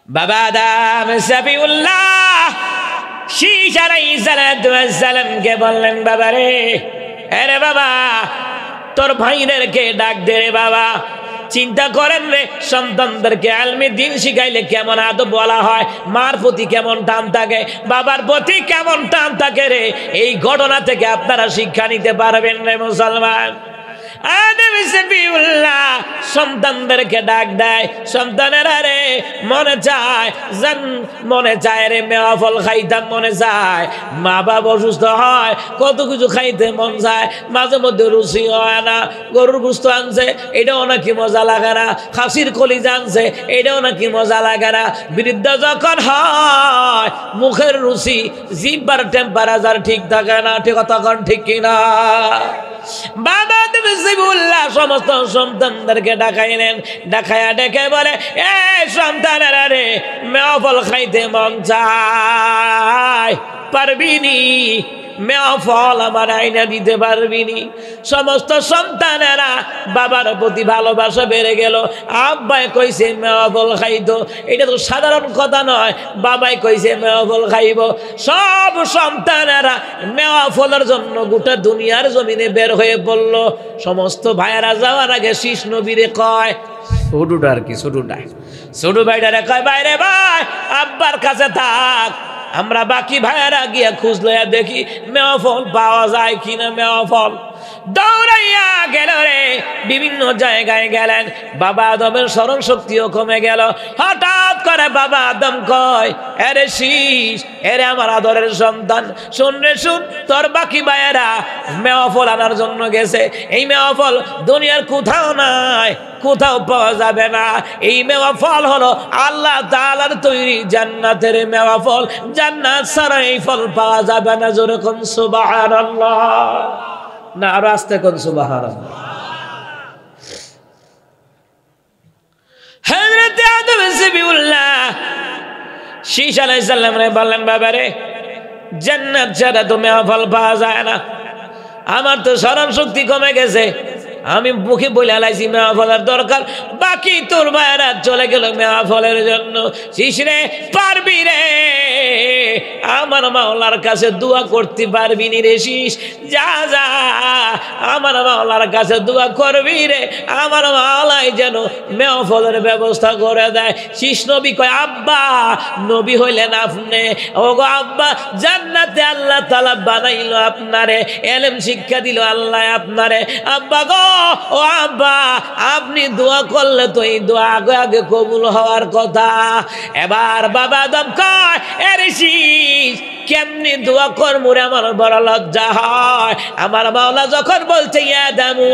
বাবা আদম সফিউল্লাহ শীশ আলাইহিস সালাতু ওয়াস সালামকে বললেন, বাবা রে, আরে বাবা তোর ভাইদেরকে ডাক দে রে বাবা। চিন্তা করেন রে, সন্তানদেরকে আলমে দিন শিখাইলে কেমন আদব বলা হয়, মার প্রতি কেমন টান থাকে, বাবার প্রতি কেমন টান থাকে রে, এই ঘটনা থেকে আপনারা শিক্ষা নিতে পারবেন রে মুসলমান। আদম সফিউল্লাহ সন্তানদেরকে ডাক দেয়, সন্তানেরা রে মনে চায় রে মেওয়া ফল খাইতাম, মনে চায়। মা বাবা অসুস্থ হয়, কত কিছু খাইতে মন চায়, মাঝে মধ্যে রুচি হয় না। গরুর গোশত আনছে, এটাও নাকি মজা লাগে না। খাসির কলিজা আনছে, এটাও নাকি মজা লাগে না। বৃদ্ধ যখন হয়, মুখের রুচি, জিহ্বার টেম্পারেচার ঠিক থাকে না, ঠিক তখন ঠিক কিনা? বাবা আদম সফিউল্লাহ সমস্ত সন্তানদেরকে ডাকাইলেন, ডাকায়া ডেকে বলে, এ সন্তানেরা রে, মেওয়া ফল খাইতে মন চায়, পারবিনি? মেওয়া ফল আমার আইনা দিতে পারবিনি? সমস্ত সন্তানেরা বাবার প্রতি ভালোবাসা বেড়ে গেল। আব্বাই কইছে মেওয়া ফল খাইতো, এটা তো সাধারণ কথা নয়, বাবাই কইছে মেওয়া ফল খাইব। সব সন্তানেরা মেওয়া ফলের জন্য গোটা দুনিয়ার জমিনে বের হয়ে পড়ল। সমস্ত ভাইয়েরা যাওয়ার আগে শীষ নবীরে কয়, ছোটুটা আর কি, ছোট ভাইটারে কয়, বাইরে ভাই আব্বার কাছে থাক, আমরা বাকি ভাইয়েরা গিয়া খুঁজ লইয়া দেখি মেওয়া ফল পাওয়া যায় কিনা। মেওয়া ফল দৌড়াইয়া গেল রে, বিভিন্ন জায়গায় গেলেন। বাবা আদমের স্মরণ শক্তিও কমে গেল। হঠাৎ করে বাবা আদম কয়, এরে শীষ, এরে আমার আদরের সন্তান, শুন রে শুন, তোর বাকি ভাইয়েরা মেওয়া ফল আনার জন্য গেছে। এই মেওয়া ফল দুনিয়ার কোথাও নাই, কোথাও পাওয়া যাবে না। এই মেওয়া ফল হলো আল্লাহ তাআলার তৈরি জান্নাতের মেওয়া ফল। জান্নাত ছাড়া এই ফল পাওয়া যাবে না। জোরে কোন সুবহানাল্লাহ, না আরো আস্তে কোন সুবহানাল্লাহ। হযরত আদম সফিউল্লাহ শীশ আলাইহিস সালাম রে বললেন, বাবা রে, জান্নাত ছাড়া তো মেওয়া ফল পাওয়া যায় না। আমার তো স্মরণ শক্তি কমে গেছে, আমি মুখে বলে আলাইছি মেওয়া ফলের দরকার, বাকি তোর ভাইয়েরা চলে গেল মেওয়া ফলের জন্য। শীষ রে, পারবি রে? আমার মাওলার কাছে দোয়া করতে পারবি নি রে শীষ? যা যা, আমার মাওলার কাছে দোয়া করবি রে, আমার মাওলাই যেন মেওয়া ফলের ব্যবস্থা করে দেয়। শীষ নবী কয়, আব্বা, নবী হইলেন আপনি, ও গো আব্বা, জান্নাতে আল্লাহ তাআলা বানাইলো আপনারে, এলেম শিক্ষা দিল আল্লাহ আপনারে। আব্বা গো, ও আব্বা, আপনি দোয়া করলে তো এই দোয়া আগে আগে কবুল হওয়ার কথা। এবার বাবা আদম কয়, এরে শীষ, কেমনি দোয়া করমু রে, আমার বড় লজ্জা হয়। আমার মাওলা যখন বলছে, ইয়া আদমু,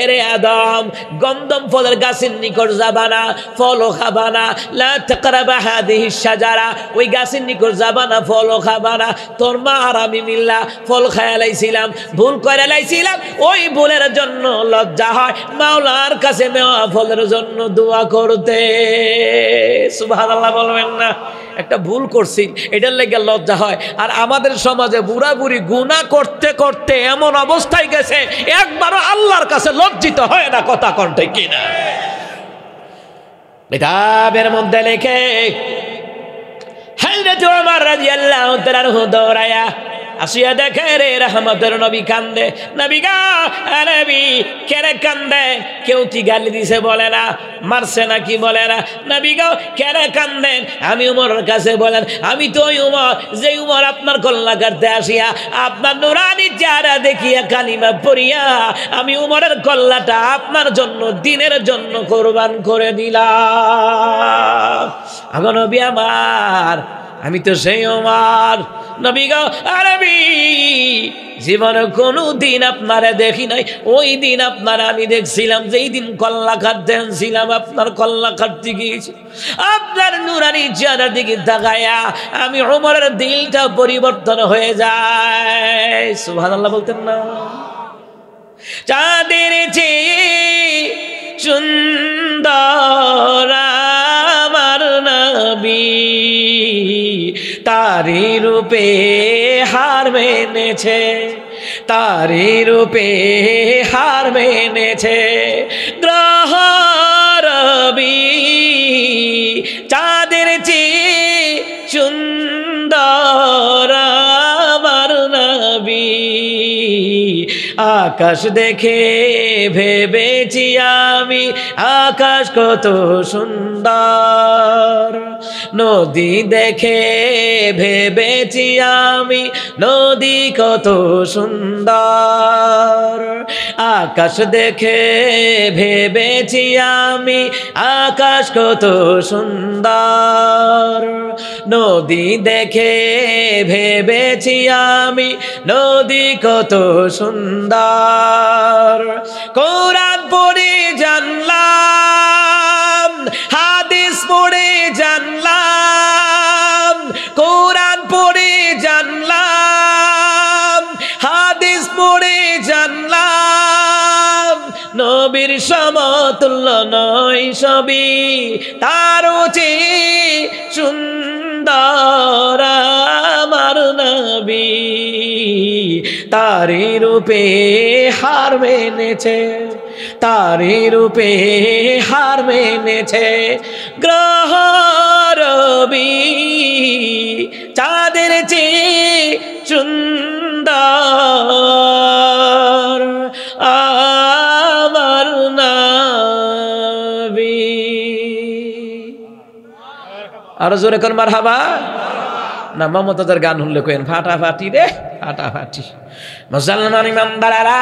এরে আদম, গন্ধম ফলের গাছের নিকট যাবা না, ফলও খাবা না, লা তাকরাবা হাদিহিস শাজারা, ওই গাছের নিকট যাবা না, ফলও খাবা না। তোর মা আর আমি মিল্লা ফল খায়া লাইছিলাম, ভুল করে লাইছিলাম, ওই ভুলের জন্য লজ্জা হয় মাওলার কাছে মেওয়া ফলের জন্য দোয়া করতে। সুবহানাল্লাহ বলবেন না? একটা ভুল করছি, এটার লেগে লজ্জা হয়। আর আমাদের সমাজে বুড়া বুড়ি গুনাহ করতে করতে এমন অবস্থায় গেছে, একবারও আল্লাহর কাছে লজ্জিত হয় না। কথা কণ্ঠে কিনা? কিতাবের মধ্যে লেখে, হযরত ওমর রাদিয়াল্লাহু তাআলা দৌড়ায়া আসিয়া দেখে রে রহমতের নবী কান্দে। নবী গা, নবী কেরে কান্দে? কেউ কি গালি দিছে বলে না, মারছে নাকি বলে না। নবী গা, কেরে কান্দেন? আমি উমরের কাছে বলেন, আমি তো ওই উমর, যে উমর আপনার কল্লা কাটতে আসিয়া আপনার নুরানি চেহারা দেখিয়া কালিমা পড়িয়া আমি উমরের কল্লাটা আপনার জন্য, দিনের জন্য কোরবান করে দিলাম। আমার নবী আমার, আমি তো সেই উমর। নবী গো, আরবি জীবনে কোনো দিন আপনারা দেখি নাই, ওই দিন আপনারা আমি দেখছিলাম, যেই দিন কল্লা কাটতে ছিলাম, আপনার কল্লা কাটতে গিয়েছি, আপনার নুরানি চেহারার দিকে তাকায়া আমি ওমরের দিলটা পরিবর্তন হয়ে যায়। সুবহানাল্লাহ বলতেন না? চাঁদের চেয়ে সুন্দর আমার নবী, তারি রূপে হার মেনেছে, তারি রূপে হার মেনেছে গ্রহ রবি। চাঁদের চেয়ে আকাশ দেখে ভেবেছি আমি আকাশ কত সুন্দর, নদী দেখে ভেবেছি আমি নদী কত সুন্দর, আকাশ দেখে ভেবেছি আমি আকাশ কত সুন্দর, নদী দেখে ভেবেছি আমি নদী কত সুন্দর। কোরআন পড়ে জানলাম, হাদিস পড়ে জানলাম, কোরআন পড়ে জানলাম, হাদিস পড়ে জানলাম, নবীর সমতুল্য নয় সবই তারও চেয়ে সুন্দর আমার নবী, তারি রূপে হার মেনেছে, তারি রূপে হার মেনেছে গ্রহ রবি, চাঁদের চেয়ে সুন্দর আমার নবী। আরো জোরে কর মারহাবা। না মমতাজের গান শুনলে কেন ফাটাফাটি রে, ফাটাফাটি। মুসলমান ইমানদারেরা,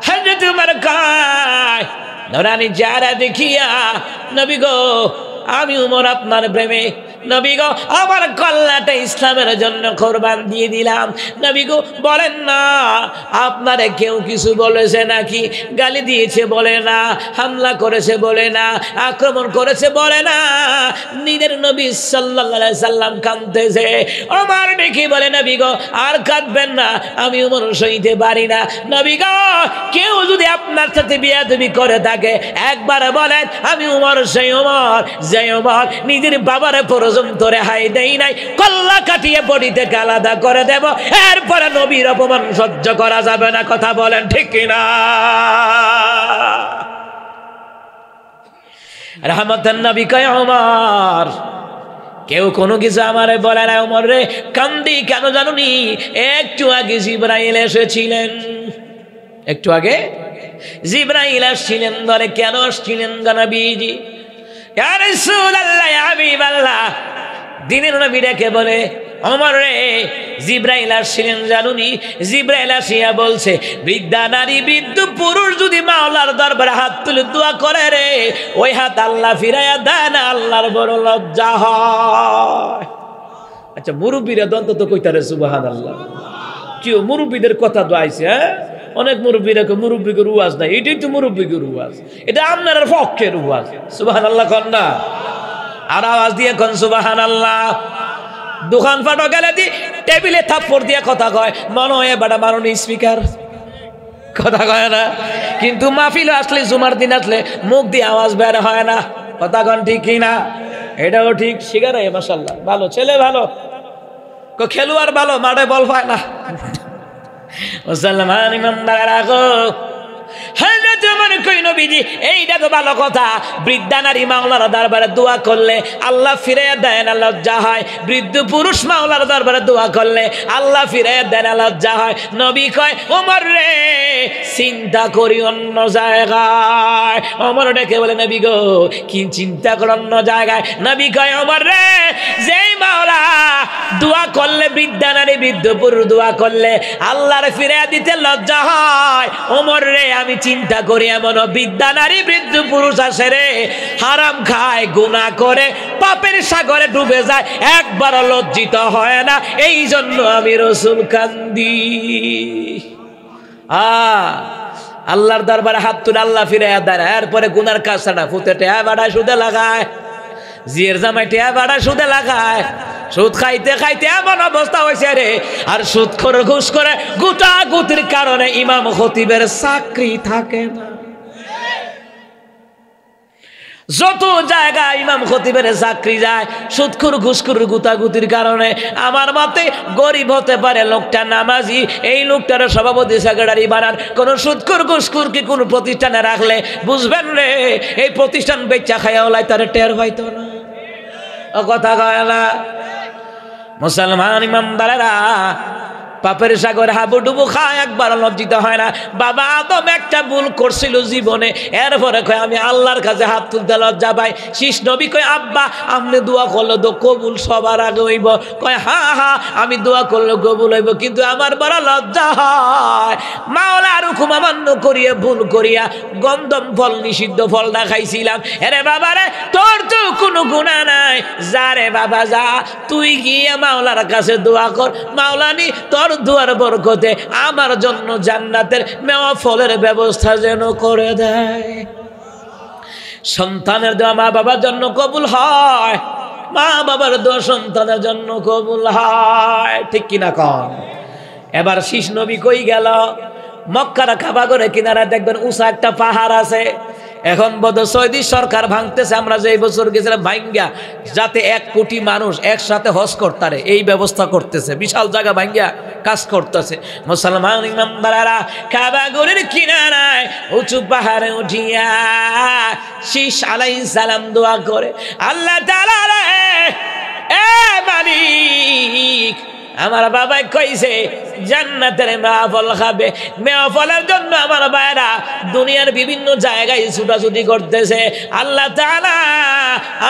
হযরত উমর কয় নূরানী চেহারা দেখিয়া নবী গো আমি উমর আপনার প্রেমে, নবী গো আমার কল্লাটা ইসলামের জন্য কোরবান দিয়ে দিলাম। নবী গো বলেন না আপনারে কেউ কিছু বলেছে নাকি? গালি দিয়েছে বলে না, হামলা করেছে বলে না, আক্রমণ করেছে বলে না, নিজের নবী সাল্লাল্লাহু আলাইহি সাল্লাম কাঁদতেছে। ওমর দেখি বলে নবী গো আর কাঁদবেন না, আমি উমর সইতে পারি না। নবী গো কেউ যদি আপনার সাথে বিয়াদবি করে থাকে একবার বলেন আমি উমর সেই উমর যে উমর নিজের বাবারে পর্যন্ত রেহাই দেই নাই, কল্লা কাটিয়ে বডি থেকে আলাদা করে দেব, এরপরে নবীর অপমান সহ্য করা যাবে না। কথা বলেন ঠিক কিনা? রহমতের নবী কয় ওমর কেউ কোনো কিছু আমারে বলে না। ওমর রে কান্দি কেন জানুনি? একটু আগে জিবরাইল এসেছিলেন, একটু আগে জিবরাইল আসছিলেন। ধরে কেন আসছিলেন নবীজি? ইয়া রাসূলুল্লাহ ইয়া হাবিবাল্লাহ, দিনের নবী ডেকে বলে ওমর রে জিবরাইল আসছিলেন জানুনি? জিবরাইল আসিয়া বলছে বৃদ্ধা নারী বৃদ্ধ পুরুষ যদি মাওলার দরবারে হাত তুলে দোয়া করে রে, ওই হাত আল্লাহ ফিরাইয়া দেয় না, আল্লাহর বড় লজ্জা হয়। আচ্ছা মুরব্বীরা অন্তত কইতারে সুবহানাল্লাহ। কি মুরব্বীদের কথা দোয়াইছে? হ্যাঁ অনেক মুরব্বীরা মুরব্বীকে রুয়াজ নাই, এটাই তো মুরব্বীকে রুয়াজ, এটা আপনার পক্ষে রুয়াজ। সুবহানাল্লাহ কন না, আর আওয়াজ দিয়ে কন সুবহানাল্লাহ। দোকান ফাটো গেলে দি টেবিলে থাপ্পড় দিয়ে কথা কয়, মনে হয় বাটা মারুনি স্পিকার, কথা কয় না। কিন্তু মাহফিল আসলে জুমার দিন আসলে মুখ দিয়ে আওয়াজ বের হয় না। কথা কন ঠিক কিনা? এটাও ঠিক। শিকারে মাশাআল্লাহ ভালো ছেলে, ভালো খেলোয়াড়, ভালো মাঠে বল পায় না। মুসলমান ইমানদারেরা গো, হযরত ওমর কই নবীজি এইটা তো ভালো কথা, বৃদ্ধা নারী মাওলার দরবারে দোয়া করলে আল্লাহ ফিরাইয়া দেয় না, লজ্জা হয়। বৃদ্ধ পুরুষ মাওলার দরবারে দোয়া করলে আল্লাহ ফিরাইয়া দেয় না, লজ্জা হয়। নবী কয় ওমর রে চিন্তা করি অন্য জায়গায়। ওমর ডেকে বলে নবী গো কি চিন্তা কর অন্য জায়গায়? নবী কয় ওমর রে যেই মাওলা দোয়া করলে বৃদ্ধা নারী বৃদ্ধ পুরুষ দোয়া করলে আল্লাহর ফিরাইয়া দিতে লজ্জা হয়, ওমর রে আমি চিন্তা করি এমন বৃদ্ধা নারী বৃদ্ধ পুরুষ আসে রে হারাম খায়, গুনাহ করে, পাপের সাগরে ডুবে যায়, একবারও লজ্জিত হয় না। এই জন্য আমি রাসূল কান্দি। আল্লাহর দরবারে হাত তুলে আল্লাহ ফিরাইয়া দেয়, এরপরে গুনার কাজটা ফুটে টেয়া বাড়া সুদে লাগায়, জিয়ের জামাই টেয়া বাড়া সুদে লাগায়, সুদ খাইতে খাইতে এমন অবস্থা হয়েছে রে। আর সুদ করে ঘুষ করে গুটা গুতির কারণে ইমাম খতিবের চাকরি থাকে না। যত জায়গায় ইমাম খতিবের চাকরি যায় সুদখোর ঘুষখোর গুতাগুতির কারণে। আমার মতে গরিব হতে পারে লোকটা নামাজি, এই লোকটার সভাপতি সেক্রেটারি বানান, কোন সুদখোর ঘুষখোরকে কোন প্রতিষ্ঠানে রাখলে বুঝবেন রে এই প্রতিষ্ঠান বেচা খায়া ওলাই তার টের হইতো না। কথা কয় না। মুসলমান ইমানদারেরা পাপের সাগরে হাবুডুবু খায়, একবার লজ্জিত হয় না। বাবা আদম একটা ভুল করছিল জীবনে, এরপরে কয় আমি আল্লাহর কাছে হাত তুলতে লজ্জা পাই। শীষ নবী কয় আব্বা আপনি দোয়া করলে তো কবুল সবার আগে হইব। কয় হ্যাঁ হ্যাঁ আমি দোয়া করলে কবুল হইব, কিন্তু আমার বড় লজ্জা হয়। মাওলার হুকুম অমান্য করিয়া ভুল করিয়া গন্ধম ফল নিষিদ্ধ ফলটা খাইছিলাম। আরে বাবা রে তোর তো কোনো গুনাহ নাই, যা রে বাবা যা, তুই গিয়ে মাওলার কাছে দোয়া কর, মাওলানি তোর দোয়ার বরকতে আমার জন্য জান্নাতের মেওয়া ফলের ব্যবস্থা যেন করে দেয়। সন্তানের দোয়া মা বাবার জন্য কবুল হয়, মা বাবার দোয়া সন্তানের জন্য কবুল হয়, ঠিক কিনা কন? এবার শীষ নবী কই গেল? মক্কার কাবা ঘরে কিনারা দেখবেন উঁচা একটা পাহাড় আছে। এখন বোধ সৌদি সরকার ভাঙতেছে, আমরা যে বছর গেছিলাম ভাঙ্গা, যাতে 1 কোটি মানুষ একসাথে হজ করতারে এই ব্যবস্থা করতেছে, বিশাল জায়গা ভাঙ্গা কাজ করতেছে। মুসলমান ইমামদারেরা কাবা ঘরের কিনারায় উঁচু পাহাড়ে উঠিয়া শীষ আলাইহিস সালাম দোয়া করে, আল্লাহ তাআলা রে এ মালিক আমার বাবাই কইছে জান্নাতের মেওয়া ফল খাবে, মেওয়া ফলের জন্য আমার ভাইরা দুনিয়ার বিভিন্ন জায়গায় ছুটাছুটি করতেছে। আল্লাহ তাআলা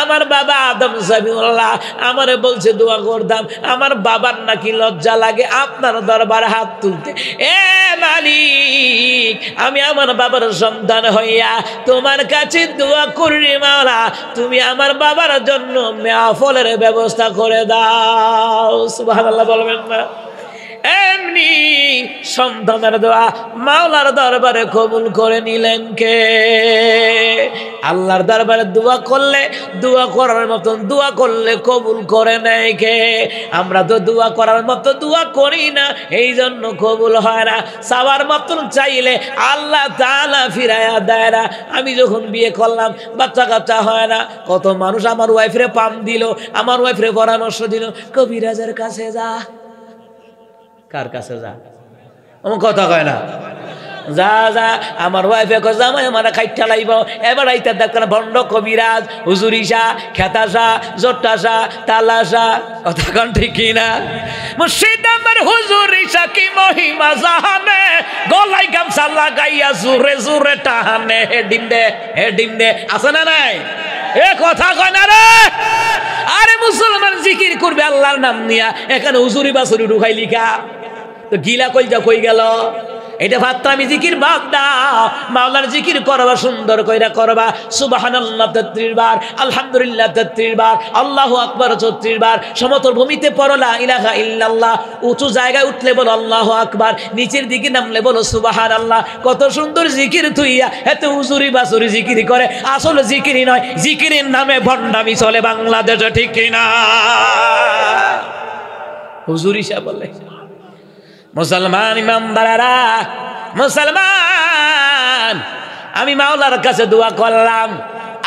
আমার বাবা আদম সামিউল্লাহ আমারে বলছে দোয়া করতাম, আমার বাবার নাকি লজ্জা লাগে আপনার দরবারে হাত তুলতে। এ মালিক আমি আমার বাবার সন্তান হইয়া তোমার কাছে দোয়া করি মাওলা, তুমি আমার বাবার জন্য মেওয়া ফলের ব্যবস্থা করে দাও। সুবহানাল্লাহ বলবেন না? এমনি সন্তানের দোয়া মাওলার দরবারে কবুল করে নিলেন কে? আল্লাহর দরবারে দোয়া করলে, দোয়া করার মতন দোয়া করলে কবুল করে নেয় কে? আমরা তো দোয়া করার মতো দোয়া করি না, এই জন্য কবুল হয় না। চাওয়ার মতন চাইলে আল্লাহ তাআলা ফিরাইয়া দেয় না। আমি যখন বিয়ে করলাম বাচ্চা কাচ্চা হয় না, কত মানুষ আমার ওয়াইফরে পাম দিল, আমার ওয়াইফরে পরামর্শ দিল কবিরাজের কাছে যা। কার কাছে যা? আমার কথা কয় না। যা যা আমার ওয়াইফে কয় জামাই আমার খাইটা লাইব, এবার আইতে দেখতেন ভণ্ড কবিরাজ, হুজুরিসা, খেতাসা, জোট্টাসা, তালাসা, কথা কন ঠিক কিনা? মুর্শিদ আমার হুজুরিসা কি মহিমা জাহানে, গলায় গামছা লাগাইয়া জোরে জোরে টাহানে, হে ডিম দে হে ডিম দে, আছে না নাই? এ কথা কয় না রে। আরে মুসলমান জিকির করবে আল্লাহর নাম নিয়া, এখানে হুজুরি বাসুরি ঢুকাই লিখা তো গিলা কইজা কই গেল? এটা ভাত্রামি জিকির বাদ দাও, মাওলার জিকির করবা, সুন্দর কইরা করবা। সুবহানাল্লাহ 33 বার, আলহামদুলিল্লাহ 33 বার, আল্লাহু আকবার 34 বার। সমতল ভূমিতে পড়ো লা ইলাহা ইল্লাল্লাহ, উঁচু জায়গায় উঠলে বলো আল্লাহু আকবার, নিচের দিকে নামলে বলো সুবহানাল্লাহ। কত সুন্দর জিকির তুইয়া এত হুজুরি বাসুরি জিকির করে, আসলে জিকিরই নয়, জিকিরের নামে ভণ্ডামি চলে বাংলাদেশে, ঠিক কিনা? হুজুরি সাহেব বলে মুসলমান ইমামদারেরা, মুসলমান আমি মাওলার কাছে দোয়া করলাম,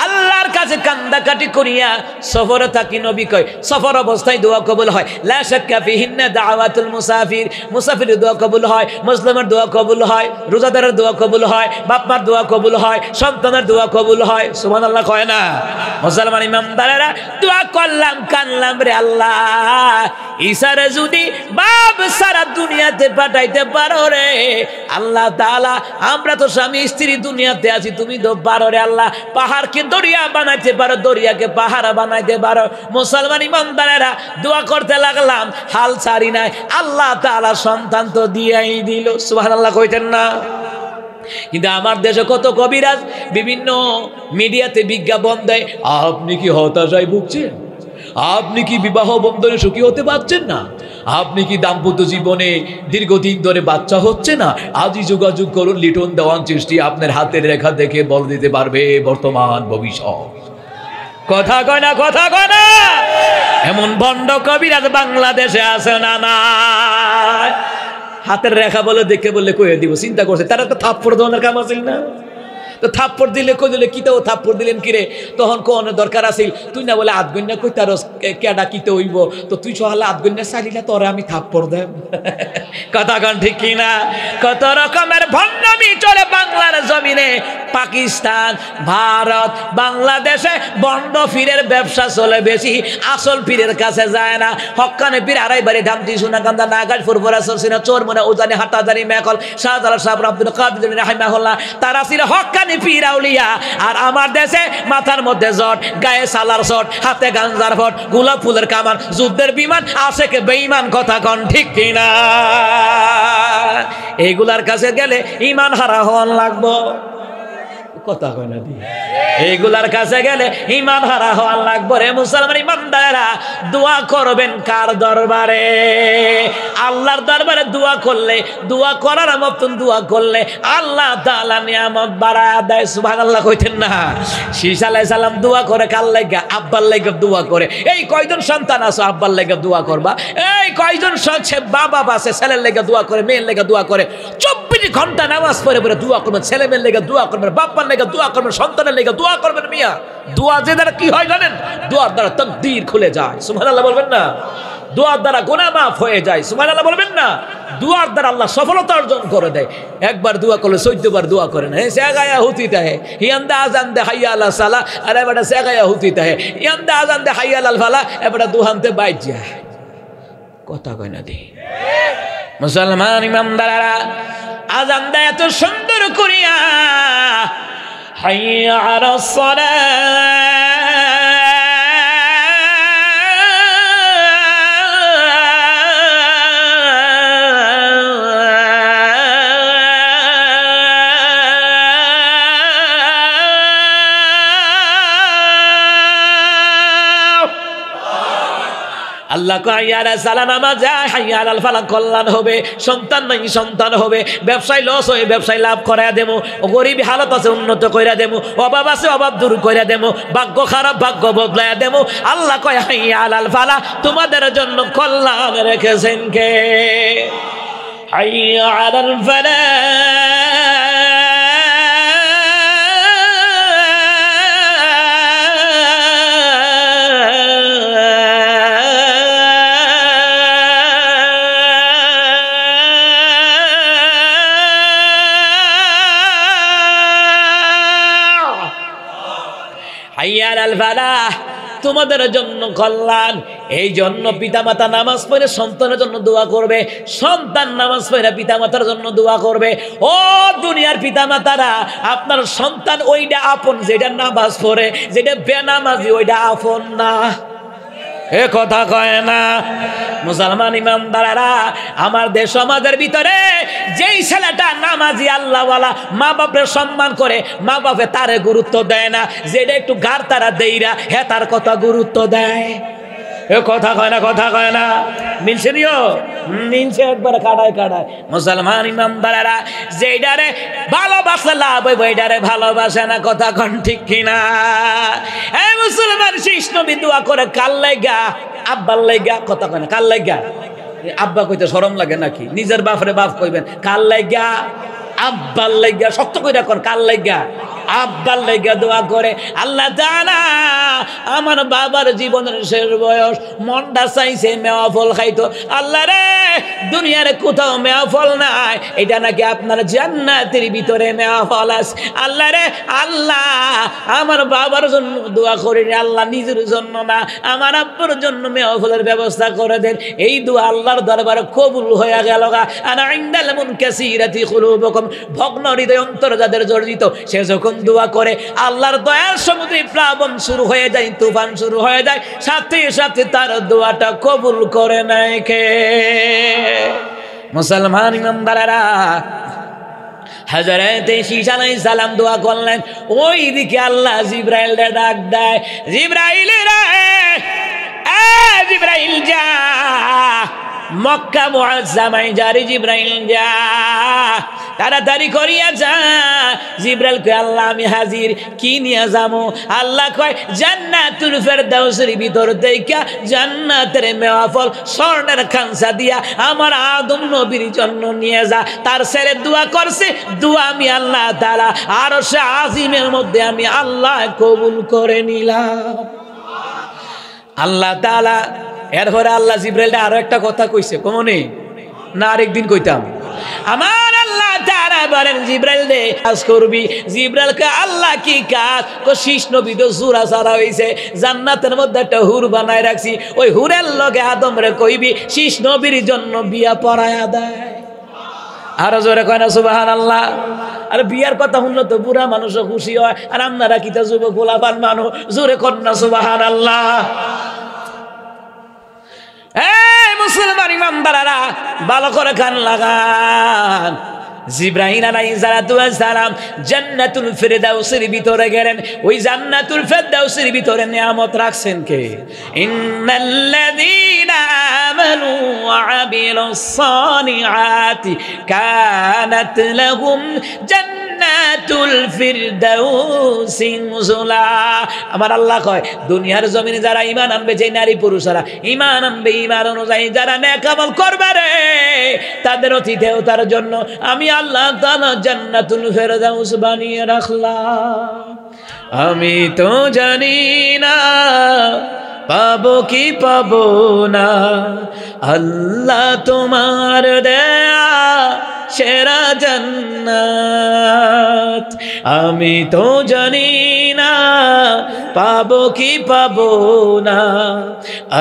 আল্লাহর কাছে কান্দাকাটি করিয়া সফরে থাকি। নবী কয় সফর অবস্থায় দোয়া কবুল হয়। লা শাক্কা ফিহিন্না দাওয়াতুল মুসাফির, মুসাফিরের দোয়া কবুল হয়, মুসলিমের দোয়া কবুল হয়, রোজাদারের দোয়া কবুল হয়, বাপমার দোয়া কবুল হয়, সন্তানের দোয়া কবুল হয়। সুবহানাল্লাহ কয় না? মুসলমান ইমামদারেরা দোয়া করলাম, কানলাম রে আল্লাহ, ইসারে যদি বাপ সারা দুনিয়াতে পাঠাইতে পারো রে আল্লাহ তাআলা, আমরা তো স্বামী স্ত্রী দুনিয়াতে আছি, তুমি তো পারো রে আল্লাহ, পাহাড়কে দরিয়া বানাইতে পারো, দরিয়াকে পাহাড় বানাইতে পারো। মুসলমান ইমানদারেরা দোয়া করতে লাগলাম, হাল ছাড়ি নাই, আল্লাহ তাআলা সন্তান তো দিয়েই দিল। সুবহানাল্লাহ কইতেন না? কিন্তু আমার দেশে কত কবিরাজ বিভিন্ন মিডিয়াতে বিজ্ঞাপন দেয়, আপনি কি হতাশায় ভুগছেন? আপনি কি বিবাহ বন্ধনে সুখী হতে পারছেন না? আপনি কি দাম্পত্য জীবনে দীর্ঘদিন ধরে বাচ্চা হচ্ছে না? আজই যোগাযোগ করুন, লিটন দেওয়ান সৃষ্টি আপনার হাতের রেখা দেখে বল দিতে পারবে বর্তমান ভবিষ্যৎ। কথা কয় না? কথা কয় না? এমন ভণ্ড কবিরাজ বাংলাদেশে আছে না? না, হাতের রেখা বলে দেখে বললে কয়ে দিব, চিন্তা করছে তারা তো থাপ্পড় দেওয়ার কাম আছে না? তো থাপ্পড় দিলে কই দিলে কিতাও থাপ্পড় দিলেন কিরে, তখন কোন দরকার আছিল? তুই না বলে আধগন্যা কই তার কেডা কিতে হইব, তো তুই সহালে আধগন্যা চাইলে তোরে আমি থাপ্পড় দেব। কথা কন ঠিক কিনা? কত রকমের ভণ্ডামি চলে বাংলার জমিনে, পাকিস্তান, ভারত, বাংলাদেশে বন্ড পীরের ব্যবসা চলে বেশি, আসল পীরের কাছে যায় না। হক্কানে পীর আড়াইবাড়ি, ধামতি, সোনাকান্দা, নাগাজ, ফুরফুরা, সরসিনা, চোরমনে, উজানি, হাটাজারি, মেকল, শাহজালাল সাহেব, আব্দুল কাদের রাহিমাহুল্লাহ, তারা ছিল হক্কানি পীর আউলিয়া। আর আমার দেশে মাথার মধ্যে জট, গায়ে সালার শট, হাতে গাঞ্জার ফট, গোলাপ ফুলের কামান, যুদ্ধের বিমান, আশেকে বেঈমান, কথা কন ঠিক কিনা? এইগুলার কাছে গেলে ইমান হারা হওয়ান লাগবো, কথা কয় না দি। এইগুলার কাছে গেলে ইমান হারা হওয়ার লাগবে রে মুসলমান ইমানদারেরা। দোয়া করবেন কার দরবারে? আল্লাহর দরবারে দোয়া করলে, দোয়া করার মতন দোয়া করলে আল্লাহ তাআলা নিয়ামত বাড়ায় দেয়। সুবহানাল্লাহ কইতেন না? শীষ আলাইহিস সালাম দোয়া করে কার লাগা? আব্বার লাগা দোয়া করে। এই কয়জন সন্তান আছে আব্বার লাগা দোয়া করবা? এই কয়জন বাবা আছে ছেলের লাগা দোয়া করে, মেয়ের লাগা দোয়া করে? 24 ঘন্টা নামাজ পড়ে পড়ে দোয়া করবেন, ছেলে মেয়ের লাগা দোয়া করবেন, বাপ্পার লাগা দোয়া করবেন, সন্তানের লাগা দোয়া করবেন। মিয়া দোয়া যে দ্বারা কি হয় জানেন? দোয়ার দ্বারা তাকদীর খুলে যায়। সুবহানাল্লাহ বলবেন না? দোয়ার দ্বারা গুনাহ মাফ হয়ে যায়। সুবহানাল্লাহ বলবেন না? দোয়ার দ্বারা আল্লাহ সফলতা অর্জন করে দেয়। একবার দোয়া করলে 14 বার দোয়া করেন। হ্যাঁ সেগায়া হুতিতা হে ইয়ান্দা আজান দে হাইয়া আলা সালা, আরে বেটা সেগায়া হুতিতা হে ইয়ান্দা আজান দে হাইয়া আল ফালা, এবারে দুহানতে বাইত যায়, কথা কয় না দি। মুসলমান ইমানদারেরা আজান দেয় এত সুন্দর করিয়া, হাইয়া আলাস সালাহ, আল্লাহ কয়ারা সালা নামাজ যায়, হাইয়া আলাল ফালাহ, কল্যাণ হবে, সন্তান নাই সন্তান হবে, ব্যবসায় লস হয়ে ব্যবসায় লাভ করাইয়া দেবো, গরিব হালত আছে উন্নত কইরা দেবো, অভাব আছে অভাব দূর কইরা দেবো, ভাগ্য খারাপ ভাগ্য বদলাইয়া দেবো। আল্লাহ কয় হাইয়া আলাল ফালাহ, তোমাদের জন্য কল্যাণ রেখেছেন কে? হাইয়া আলাল ফালাহ। তোমাদের জন্য কল্যাণ। এই জন্য পিতামাতা নামাজ পড়ে সন্তানের জন্য দোয়া করবে, সন্তান নামাজ পড়ে পিতামাতার জন্য দোয়া করবে। ও দুনিয়ার পিতামাতারা, আপনার সন্তান ওইটা আপন যেটা নামাজ পড়ে, যেটা বেনামাজি ওইটা আপন না, এ কথা কয় না। মুসলমান ইমানদারেরা, আমার দেশ সমাজের ভিতরে যেই ছেলেটা নামাজি আল্লাহওয়ালা, মা বাপের সম্মান করে, মা বাপে তারে গুরুত্ব দেয় না, যেটা একটু গার তারা দেইরা হে তার কথা গুরুত্ব দেয়, এ কথা কয় না, কথা কয় না। মিলছে নিও, মিলছে একবার কাটায় কাটায়। মুসলমান ইমানদারেরা, যেইটারে ভালোবাসা লাভ হইব এইটারে ভালোবাসে না, কথা কন ঠিক কিনা? এই মুসলমান শীষ নবী দোয়া করে কার লাগা? আব্বার লাগা, কথা কয় না। কার লাগা? আব্বা কইতে শরম লাগে নাকি? নিজের বাপরে বাপ কইবেন। কার লাগা? আব্বার লাগা। শক্ত কইরা কর, কার লাগা? আব্বার লাগা দোয়া করে। আল্লাহ তাআলা আমার বাবার জীবনের শেষ বয়স, মনটা চাইছে মেওয়া ফল খাইতো। আল্লাহ রে, দুনিয়ার কোথাও মেওয়া ফল নাই, এটা নাকি আপনার জান্নাতের ভিতরে মেওয়া ফল আছে। আল্লাহ রে, আল্লাহ আমার বাবার জন্য দোয়া করি, আল্লাহ নিজের জন্য না, আমার আব্বার জন্য মেওয়া ফলের ব্যবস্থা করে দেন। এই দোয়া আল্লাহর দরবারে কবুল হয়ে গেল। আনা ইনদাল মুনকাসিরাতি কুলুবুকুম, ভগ্ন হৃদয় অন্তর যাদের জর্জিত, সে যখন দোয়া করে আল্লাহর দয়ার সমুদ্রে প্লাবন শুরু হয়ে যায়, তুফান শুরু হয়ে যায়, সাথে সাথে তার দোয়াটা কবুল করে নেয় কে? মুসলমান ইমানদারেরা, হযরত শীশ আলাইহিস সালাম দোয়া করলেন, ওই দিকে আল্লাহ জিবরাইলকে ডাক দেয়, জিবরাইল রে, এ জিবরাইল যা, মক্কা মুআজ্জামায় জারি জিবরাইল যা, তাড়াতাড়ি করিয়া যা। জিবরাইল কয়, আল্লাহ আমি হাজির, কি নিয়ে যাবো? আল্লাহ কয়, জান্নাতুল ফেরদাউসের ভিতর থেকে জান্নাতের মেওয়া ফল স্বর্ণের খানসা দিয়া আমার আদম নবীর জন্য নিয়ে যা। তার ছেলে দোয়া করছে, দোয়া আমি আল্লাহ তাআলা আরশে আজিমের মধ্যে আমি আল্লাহ কবুল করে নিলাম। আল্লাহ তাআলা এরপরে আল্লাহ জিবরাইলটা আরো একটা কথা কইছে, কমনে না আরেকদিন কইতাম। আমার আল্লাহ তাআলা বলেন জিব্রাইল রে কাজ করবি। জিব্রাইলকে আল্লাহ কি কাজ? শীষ নবী তো জুরা সারা হইছে, জান্নাতের মধ্যে একটা হুর বানায় রাখছি, ওই হুরের লগে আদম রে কইবি শীষ নবীর জন্য বিয়া পড়ায়া দেয়। আরো জোরে কয় না সুবহানাল্লাহ। আর বিয়ার কথা শুনলে তো বুড়া মানুষও খুশি হয়, আর আপনারা কি তা যুবক গোলাপান মানুষ, জোরে কর না সুবহানাল্লাহ। এই মুসলমান ইমানদারেরা ভালো করে কান লাগান। জিবরাইল আলাইহিস সালাতু ওয়াস সালাম জান্নাতুল ফিরদাউসের ভিতরে গেলেন। ওই জান্নাতুল ফিরদাউসের ভিতরে নিয়ামত রাখছেন কে? ইন্নাল্লাযীনা আমানু ওয়া আমিলুস সালিহাতি কানাত লাহুম জান্নাতুল ফিরদাউসি নুজুলা। আমার আল্লাহ কয় দুনিয়ার জমিনে যারা ঈমান আনবে, যে নারী পুরুষরা ঈমান আনবে, ঈমান অনুযায়ী যারা নেক আমল করবে রে, তাদের অতিথেয়তার জন্য আমি আল্লাহ তাআলা জান্নাতুল ফিরদাউস বানিয়ে রাখলাম। আমি তো জানি না পাবো কি পাবো না, আল্লাহ তোমার দেয়া সেরা জান্নাত। আমি তো জানি না পাবো কি পাবো না,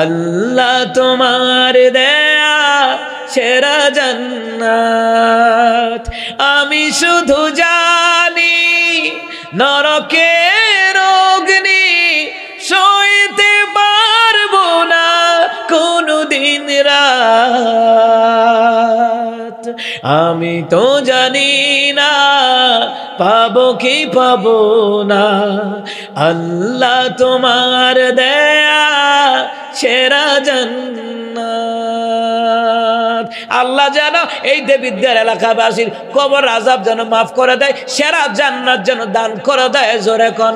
আল্লাহ তোমার দেয়া সেরা জান্নাত। আমি শুধু জানি নরকের অগ্নি সইতে পারবো না কোনদিন রাত। আমি তো জানি না পাবো কি পাবো না, আল্লাহ তোমার দেয়া সেরা জান্নাত। আল্লাহ যেন এই দেবিদ্যার এলাকাবাসীর কবর আযাব যেন মাফ করে দেয়, সেরা জান্নাত যেন দান করে দেয়। জোরে কোন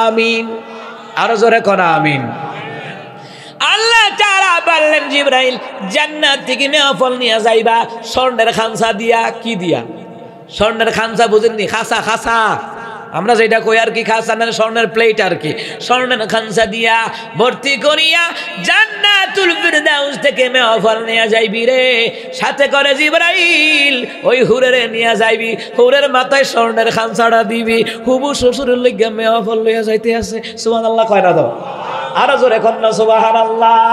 আমিন, আরো জোরে কোন আমিন। আল্লাহ তাআলা বললেন জিবরাইল জান্নাত থেকে নেওয়া নিয়ে যাইবা স্বর্ণের খানসা দিয়া। কি দিয়া? স্বর্ণের খানসা বুঝেননি? খাসা, খাসা আমরা যেটা কই আর কি, খাসা মানে স্বর্ণের প্লেট আর কি। স্বর্ণের খানসা দিয়া ভর্তি করিয়া জান্নাতুল ফিরদাউস থেকে মেওয়া নিয়ে যাইবি রে। সাথে করে জিবরাইল ওই হুরেরে নিয়ে যাইবি, হুরের মাথায় স্বর্ণের খানসাটা দিবি, হুবু শ্বশুরের লিগে মেওয়া ফল লইয়া যাইতে আছে। সুবহানাল্লাহ কয় না তো? আরো জোরে কর না সুবহানাল্লাহ।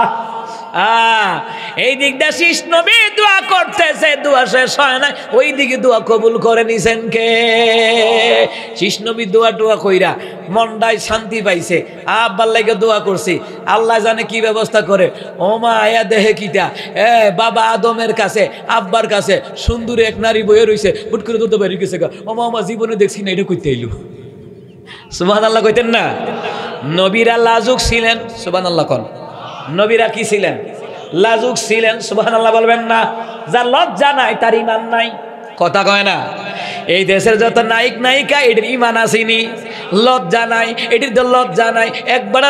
এই দিকটা শীষ নবী দোয়া করতেছে, দোয়া শেষ হয় না, ওই দিকে দোয়া কবুল করে নিছেন কে? শীষ নবী দোয়া টোয়া কইরা মনটায় শান্তি পাইছে, আব্বার লাগে দোয়া করছি, আল্লাহ জানে কি ব্যবস্থা করে। ও মা আয়া দেহে কিটা, বাবা আদমের কাছে আব্বার কাছে সুন্দর এক নারী বয়ে রইছে, হুট করে তো বেরিয়ে গেছে। ও মা আমার জীবনে দেখছি না, এটা কইতে আইলো। সুবহানাল্লাহ কইতেন না? নবীরা লাজুক ছিলেন। সুবহানাল্লাহ কোন? নবীরা কি ছিলেন? লাজুক ছিলেন। সুবহানাল্লাহ বলবেন না? যার লজ্জা নাই তার ঈমান নাই, কথা কয় না? এই দেশের যত নায়ক নায়িকা এদের ঈমান আসেনি, লজ্জা নাই, এটির তো লজ্জা নাই। একবার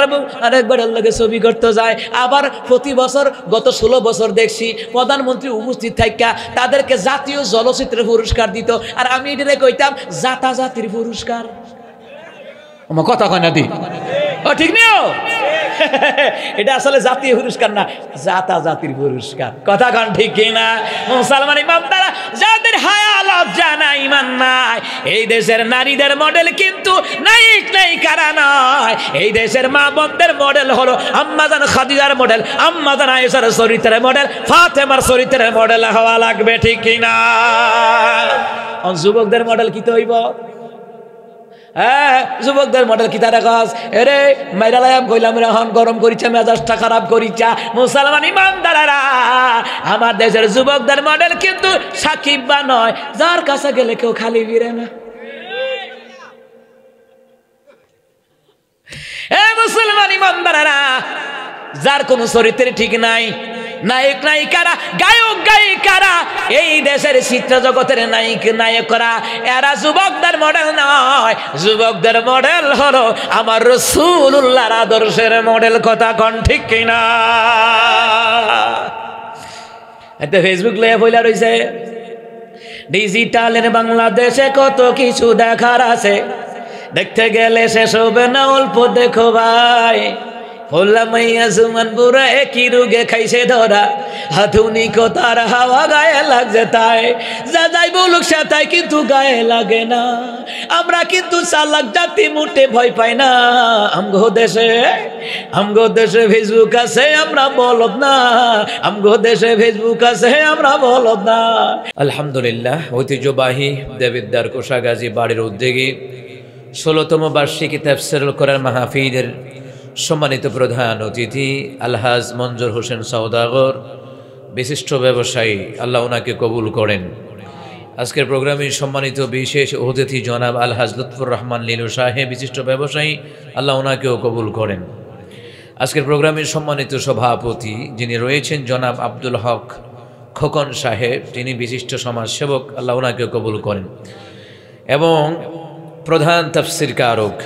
আর একবারের লগে ছবি করতে যায়। আবার প্রতি বছর গত 16 বছর দেখছি প্রধানমন্ত্রী উপস্থিত থাকা তাদেরকে জাতীয় চলচ্চিত্র পুরস্কার দিত, আর আমি এটারে কইতাম জাতির পুরস্কার। আমার কথা কয় না? দি ও ঠিক নিও, এটা আসলে জাতীয় পুরস্কার না, জাতির পুরস্কার। কথা কন ঠিক কিনা? মুসলমান ইমানদারা যাদের হায়া লজ্জা নাই, ঈমান নাই, এই দেশের নারীদের মডেল কিন্তু নায়ক নায়িকারা নয়। এই দেশের মা বোনদের মডেল হলো আম্মাজান খাদিজার মডেল, আম্মাজান আয়েশার চরিত্রের মডেল, ফাতেমার চরিত্রের মডেল হওয়া লাগবে, ঠিক কিনা? যুবকদের মডেল কি তো হইব? যুবকদের মডেল কি তারা কাজ? এরে মাইরালাম কইলাম রহন গরম করিছা, মেজাজটা খারাপ করিছা। মুসলমান ইমানদারেরা আমার দেশের যুবকদের মডেল কিন্তু সাকিব বা নয়, যার কাছে গেলে কেউ খালি ফিরে না। মুসলমান ইমানদারেরা যার কোন চরিত্রের ঠিক নাই, নায়ক নায়িকারা, গায়ক গায়িকারা, এই দেশের চিত্র জগতের নায়ক নায়করা, এরা যুবকদের মডেল নয়। যুবকদের মডেল হলো আমার রাসূলুল্লাহর আদর্শের মডেল। কথা কোন ঠিক কিনা? এতে ফেসবুক লয়ে বইলা রইছে ডিজিটালের বাংলাদেশে কত কিছু দেখার আছে, দেখতে গেলে শেষ হবে না, অল্প দেখো ভাই। হোলা মাইয়া সুমান বুড়া একই রোগে খাইছে ধরা হাতুনি কথার হাওয়া গায়ে লাগছে তাই যা যাই বলুক সে তাই কিন্তু গায়ে লাগে না আমরা কিন্তু চালাক জাতি মুটে ভয় পাই না আমগো দেশে ফেসবুক আছে আমরা বলদ না আমগো দেশে ফেসবুক আছে আমরা বলদ না আলহামদুলিল্লাহ ঐতিহ্যবাহী দেবিদ্যার কোষাগাজী বাড়ির উদ্যোগে ১৬তম বার্ষিকী তাফসীরুল কোরআন মাহফিলের সম্মানিত প্রধান অতিথি আলহাজ মঞ্জুর হোসেন সওদাগর বিশিষ্ট ব্যবসায়ী আল্লাহ ওনাকে কবুল করেন। আজকের প্রোগ্রামে সম্মানিত বিশেষ অতিথি জনাব আলহাজ লুৎফুর রহমান লিলু সাহেব বিশিষ্ট ব্যবসায়ী আল্লাহ ওনাকেও কবুল করেন। আজকের প্রোগ্রামের সম্মানিত সভাপতি যিনি রয়েছেন জনাব আব্দুল হক খোকন সাহেব, তিনি বিশিষ্ট সমাজসেবক আল্লাহ ওনাকেও কবুল করেন। এবং প্রধান তাফসীর কারক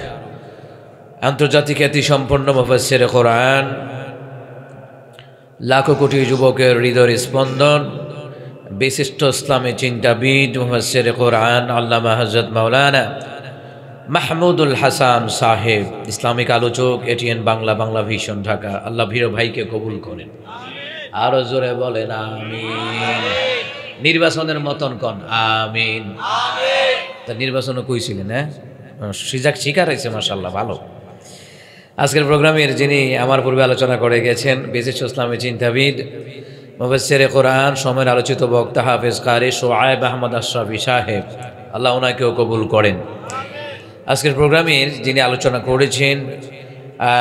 আন্তর্জাতিক খ্যাতিসম্পন্ন মুফাসসিরে কোরআন, লাখো কোটি যুবকের হৃদয়ের স্পন্দন, বিশিষ্ট ইসলামী চিন্তাবিদ মুফাসসিরে কোরআন আল্লামা হযরত মাওলানা মাহমুদুল হাসান সাহেব, ইসলামিক আলোচক, এটিএন বাংলা, বাংলা ভিশন ঢাকা, আল্লাহ ভীর ভাইকে কবুল করেন। আরো জোরে বলেন আমিন। নির্বাচনের মতন কন আমিন। তা নির্বাচনও কইছিলেন, হ্যাঁ সিজাক শিকার হয়েছে, মাশাআল্লাহ ভালো। আজকের প্রোগ্রামের যিনি আমার পূর্বে আলোচনা করে গেছেন বিশিষ্ট ইসলামী চিন্তাবিদ মুফাসসিরে কোরআন, সময়ের আলোচিত বক্তা হাফেজ কারি শোয়েব আহমদ আশরাফি সাহেব, আল্লাহ ওনাকেও কবুল করেন। আজকের প্রোগ্রামের যিনি আলোচনা করেছেন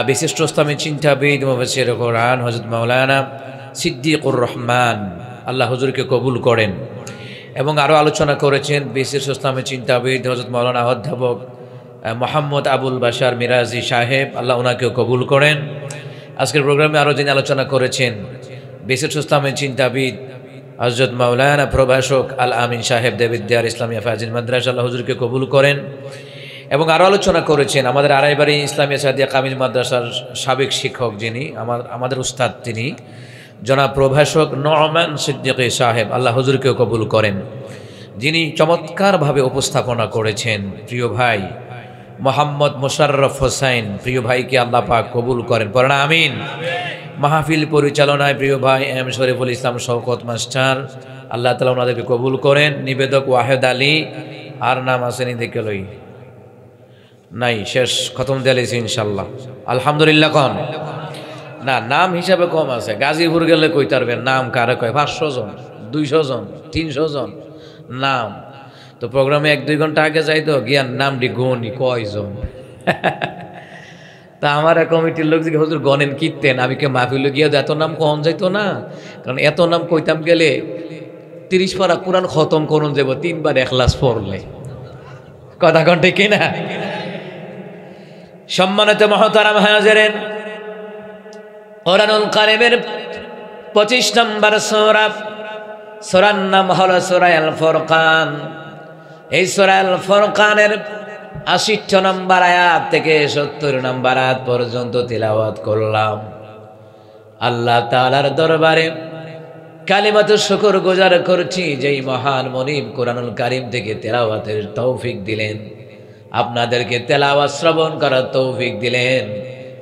বিশিষ্ট ইসলামী চিন্তাবিদ মুফাসসিরে কোরআন হযরত মাওলানা সিদ্দিকুর রহমান, আল্লাহ হুজুরকে কবুল করেন। এবং আরও আলোচনা করেছেন বিশিষ্ট ইসলামী চিন্তাবিদ হযরত মাওলানা অধ্যাপক মোহাম্মদ আবুল বাশার মিরাজি সাহেব, আল্লাহ ওনাকেও কবুল করেন। আজকের প্রোগ্রামে আরও যিনি আলোচনা করেছেন বিশিষ্ট ইসলামী চিন্তাবিদ হযরত মাওলানা প্রভাষক আল আমিন সাহেব দেবিদ্যার ইসলামিয়া ফাজিল মাদ্রাসা, আল্লাহ হুজুরকে কবুল করেন। এবং আরও আলোচনা করেছেন আমাদের আড়াইবাড়ি ইসলামিয়া সাদিয়া কামিল মাদ্রাসার সাবেক শিক্ষক যিনি আমাদের উস্তাদ, তিনি জনাব প্রভাষক নোমান সিদ্দিকী সাহেব, আল্লাহ হুজুরকেও কবুল করেন। যিনি চমৎকারভাবে উপস্থাপনা করেছেন প্রিয় ভাই মোহাম্মদ মোশাররফ হোসাইন, প্রিয় ভাইকে আল্লাহ পাক কবুল করেন, পড়েন আমিন। মাহফিল পরিচালনায় প্রিয় ভাই এম শরীফুল ইসলাম শওকত মাস্টার, আল্লাহ তাআলা ওনাদেরকে কবুল করেন। নিবেদক ওয়াহেদ আলী, আর নাম আসেনি দেখে লই নাই, শেষ খতম দিয়েছি ইনশাল্লাহ, আলহামদুলিল্লাহ। কন না, নাম হিসাবে কম আছে, গাজীপুর গেলে কই তারবেন নাম কারে কয়, 500 জন, 200 জন, 300 জন নাম। তো প্রোগ্রামে 1-2 ঘন্টা আগে যাই তো গিয়ার নামটি গনি কয়জন। তা আমার কমিটির লোক যে হুজুর গনেন কীর্তেন, আমি কে মাহফিল গিয়ে এত নাম কখন যাইতো না, কারণ এত নাম কইতাম গেলে 30 পারা কোরআন খতম করুন যাব 3 বার ইখলাস পড়লে, কথা কন ঠিক কিনা? সম্মানিত মুহতারাম হাজিরিন, কোরআনুল কারীমের 25 নম্বর সূরার নাম হলো সূরা আল ফুরকান। এই সূরা আল ফুরকানের 80 নম্বর আয়াত থেকে 70 নম্বর আয়াত পর্যন্ত তিলাওয়াত করলাম। আল্লাহ তাআলার দরবারে কালিমাতু শুকর গুজার করছি, যেই মহান মনিব কোরআনুল কারীম থেকে তেলাওয়াতের তৌফিক দিলেন, আপনাদেরকে তেলাওয়াত শ্রবণ করার তৌফিক দিলেন,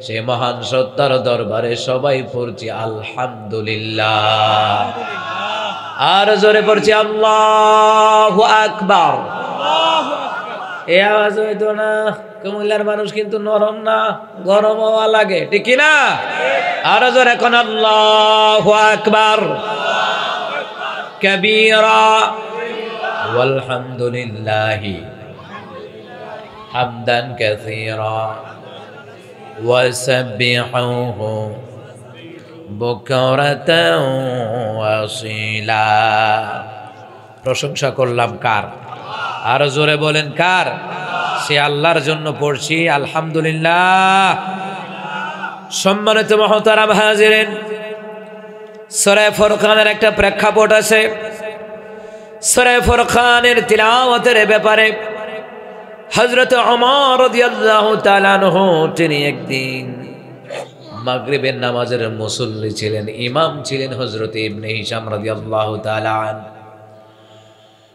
সে মহান সত্তার দরবারে সবাই পড়ছি আলহামদুলিল্লাহ। আর জোরে পড়ছি আল্লাহু আকবার। এই আওয়াজ হইতো না, কুমিল্লার মানুষ কিন্তু নরম না, গরম হওয়া লাগে, ঠিক কিনা? আর জোরে কোন আল্লাহু আকবার কাবীরা ওয়ালহামদুলিল্লাহি হামদান কাসীরা ওয়াসাব্বিহুহু বুকরাতাও ওয়াসিলা। প্রশংসা করলাম কার? আর জোরে বলেন কার? সে আল্লাহর জন্য পড়ছি আলহামদুলিল্লাহ। সম্মানিত মুহতারাম হাজিরিন, সূরা ফুরকানের একটা প্রেক্ষাপট আছে। সূরা ফুরকানের তিলাওয়াতের ব্যাপারে হযরত ওমর রাদিয়াল্লাহু তাআলা আনহু তিনি একদিন মাগরিবের নামাজের মুসল্লি ছিলেন, ইমাম ছিলেন হযরত ইবনে হিশাম রাদিয়াল্লাহু তাআলা আন।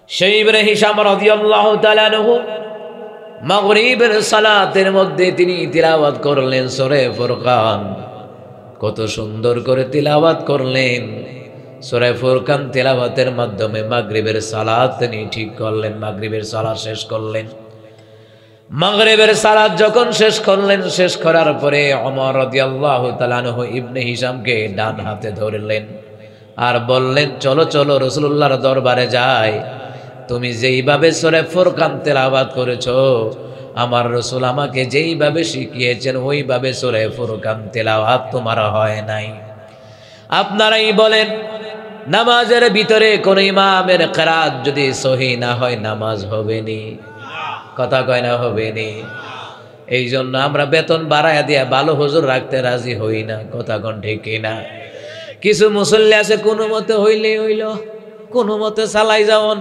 সেই ইবনে হিশাম রাদিয়াল্লাহু তাআলা আনহু মাগরিবের সালাতের মধ্যে তিনি তিলাওয়াত করলেন সূরা ফুরকান। কত সুন্দর করে তিলাওয়াত করলেন। সূরা ফুরকান তিলাওয়াতের মাধ্যমে মাগরিবের সালাত তিনি ঠিক করলেন, মাগরিবের সালাত শেষ করলেন। মাগরিবের সালাত যখন শেষ করলেন, শেষ করার পরে ওমর রাদিয়াল্লাহু তাআলা আনহু ইবনে হিশামকে ডান হাতে ধরলেন আর বললেন, চলো চলো রাসূলুল্লাহর দরবারে যাই। তুমি যেইভাবে সূরা ফুরকান তেলাওয়াত করেছো, আমার রাসূল আমাকে যেইভাবে শিখিয়েছেন ওইভাবে সূরা ফুরকান তেলাওয়াত তোমার হয় নাই। আপনারাই বলেন, নামাজের ভিতরে কোন ইমামের কিরাত যদি সহিহ না হয় নামাজ হবে নি? কথা কয় না হবে নি? এই জন্য আমরা বেতন বাড়ায়া দিয়া ভালো হুজুর রাখতে রাজি হই না। কথা কোন ঠিক কিনা? কিছু মুসল্লি আছে কোনো মতে হইলে হইল, কোনো মতে চালাই যাওন।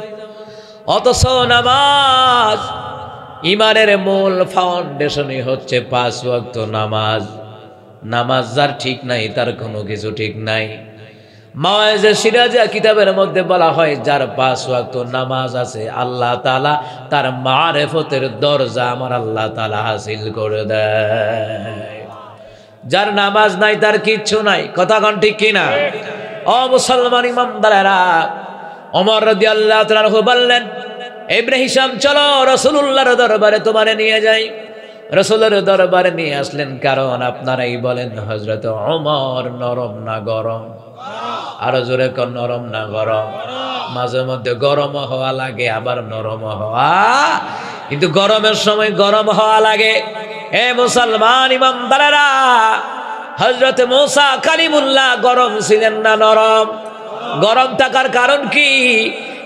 অথচ নামাজ, ইমানের মূল ফাউন্ডেশনই হচ্ছে 5 ওয়াক্ত নামাজ। নামাজ যার ঠিক নাই তার কোনো কিছু ঠিক নাই। মাওয়াইজে সিরাজা কিতাবের মধ্যে বলা হয়, যার 5 ওয়াক্ত নামাজ আছে আল্লাহ তাআলা তার মারিফতের দরজা আমার আল্লাহ তাআলা হাসিল করে দেয়। যার নামাজ নাই তার কিচ্ছু নাই। কথা কোন ঠিক কিনা? ও মুসলমান ইমানদারেরা, ওমর রাদিয়াল্লাহু তাআলা বললেন, ইবনে হিশাম চলো রাসূলুল্লাহর দরবারে তোমারে নিয়ে যাই। রাসূলের দরবারে নিয়ে আসলেন, কারণ আপনারাই বলেন হযরত ওমর নরম না গরম? আরো জোরে কোন নরম না গরম? মাঝে মধ্যে গরম হওয়া লাগে, আবার নরম হওয়া, কিন্তু গরমের সময় গরম হওয়া লাগে। এ মুসলমান ইমানদারেরা, হযরত মুসা কালিমুল্লাহ গরম ছিলেন না নরম? গরম থাকার কারণ কি?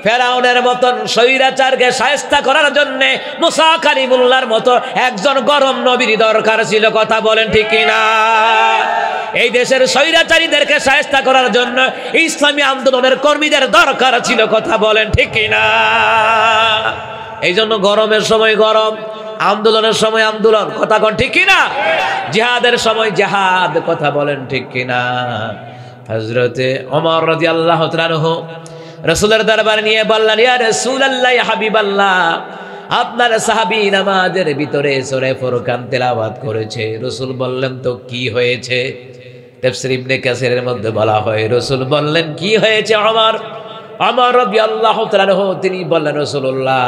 ফেরাউনের মতন স্বৈরাচারকে শায়েস্তা করার জন্য মুসা কালিমুল্লাহর মতো একজন গরম নবীর দরকার ছিল। কথা বলেন ঠিক কিনা? এই দেশের স্বৈরাচারীদেরকে শায়েস্তা করার জন্য ইসলামী আন্দোলনের কর্মীদের দরকার ছিল। কথা বলেন ঠিক কিনা? এই জন্য গরমের সময় গরম, আন্দোলনের সময় আন্দোলন। কথা কোন ঠিক কিনা? জিহাদের সময় জিহাদ। কথা বলেন ঠিক কিনা? হযরতে ওমর রাদিয়াল্লাহু তাআলা আনহু রাসূলের দরবারে নিয়ে বললেন, ইয়া রাসূলুল্লাহ, ইয়া হাবিবাল্লাহ, আপনার সাহাবী নামাজের ভিতরে সূরা ফুরকান তেলাওয়াত করেছে। রাসূল বললেন, তো কি হয়েছে? তাফসীর ইবনে কাসিরের মধ্যে বলা হয়, রাসূল বললেন, কি হয়েছে ওমর? ওমর রাদিয়াল্লাহু তাআলা আনহু তিনি বললেন, রাসূলুল্লাহ,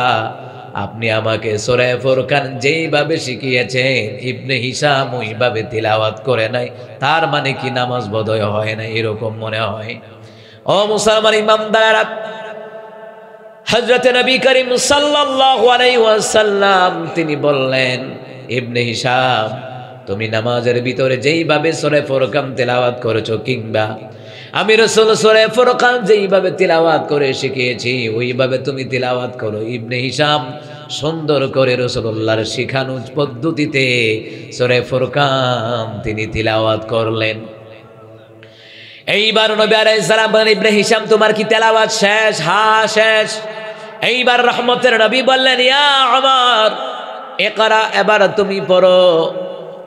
আপনি আমাকে সূরা ফুরকান যেইভাবে শিখিয়েছেন ইবনে হিশাম ওইভাবে তিলাওয়াত করে নাই, তার মানে কি নামাজ বোধহয় হয় না? এরকম মনে হয়। ও মুসলমান ইমানদাররা, হযরত নবী করিম সাল্লাল্লাহু আলাইহি ওয়াসাল্লাম তিনি বললেন, ইবনে হিশাম, তুমি নামাজের ভিতরে যেইভাবে সূরা ফুরকান তেলাওয়াত করেছো, কিংবা আমি রাসূল সূরা ফুরকান যেইভাবে তিলাওয়াত করে শিখিয়েছি ওইভাবে তুমি তিলাওয়াত করো। ইবনে হিশাম সুন্দর করে রাসূলুল্লাহর শিখানো পদ্ধতিতে সূরা ফুরকান তিনি তিলাওয়াত করলেন। এইবার নবী আলাইহিস সালাম বলেন, ইবনে হিশাম তোমার কি তেলাওয়াত শেষ? হ্যাঁ শেষ। এইবার রহমতের নবী বললেন, ইয়া ওমর ইকরা, এবার তুমি পড়ো,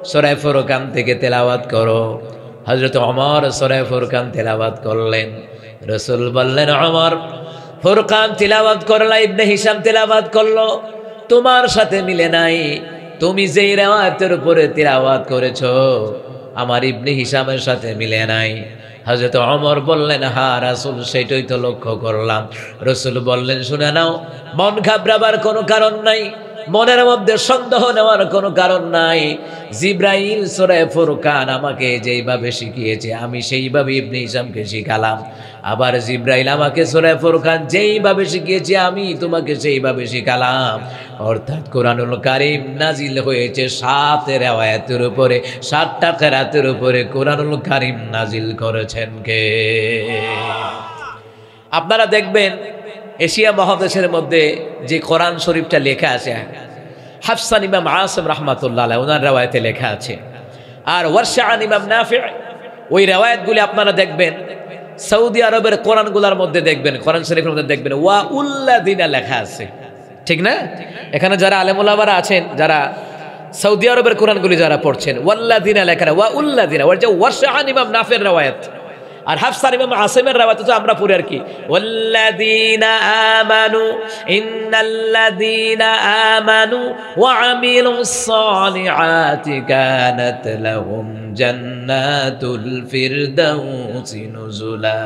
সূরা ফুরকান থেকে তেলাওয়াত করো। হযরত ওমর সূরা ফুরকান তেলাওয়াত করলেন। রাসূল বললেন, ওমর ফুরকান তিলাওয়াত করলা, ইবনে হিশাম তিলাওয়াত করলো, তোমার সাথে মিলে নাই। তুমি যেই রিওয়ায়াতের উপরে তিলাওয়াত করেছো আমার ইবনে হিশামের সাথে মিলে নাই। হযরত ওমর বললেন, হ্যাঁ রাসূল, সেটাই তো লক্ষ্য করলাম। রাসূল বললেন, শুনে নাও, মন ঘাবড়াবার কোনো কারণ নাই, মনের মধ্যে সন্দেহ নেওয়ার কোনো কারণ নাই। জিব্রাইল সূরা ফুরকান আমাকে যেইভাবে শিখিয়েছে আমি সেইভাবে ইবনে হিশামকে শিখালাম। আবার জিব্রাইল আমাকে সূরা ফুরকান যেইভাবে শিখিয়েছে আমি তোমাকে সেইভাবে শিখালাম। অর্থাৎ কোরআনুল কারীম নাজিল হয়েছে 7 রিওয়ায়াতের উপরে, 7টা কিরাতের উপরে কোরআনুল কারীম নাজিল করেছেন কে? আপনারা দেখবেন এশিয়া মহাদেশের মধ্যে যে কোরআন শরীফটা লেখা আছে, হাফসান ইমাম আসিম রাহমাতুল্লাহ আলাইহি ওনার রিওয়ায়াতে লেখা আছে, আর ওয়ারশান ইমাম নাফি, ওই রিওয়ায়াতগুলি আপনারা দেখবেন সৌদি আরবের কোরআনগুলোর মধ্যে দেখবেন, কোরআন শরীফের মধ্যে দেখবেন ওয়া উল্লাযিনা লেখা আছে, ঠিক না? এখানে যারা আলেম ওলামারা আছেন, যারা সৌদি আরবের কোরআনগুলি যারা পড়ছেন, ওয়াল্লাযিনা লেখা না, ওয়া উল্লাযিনা, ওর যে ওয়ারশান ইমাম নাফির রিওয়ায়াত আর হাফসান ইমাম আসিমের রাওয়ায়াত তো আমরা পড়ি আর কি, ওয়াল্লাযিনা আমানু ইন্নাল্লাযিনা আমানু ওয়া আমিলুস সালিহাতি কানাত লাহুম জান্নাতুল ফিরদাউসি নুজুলা।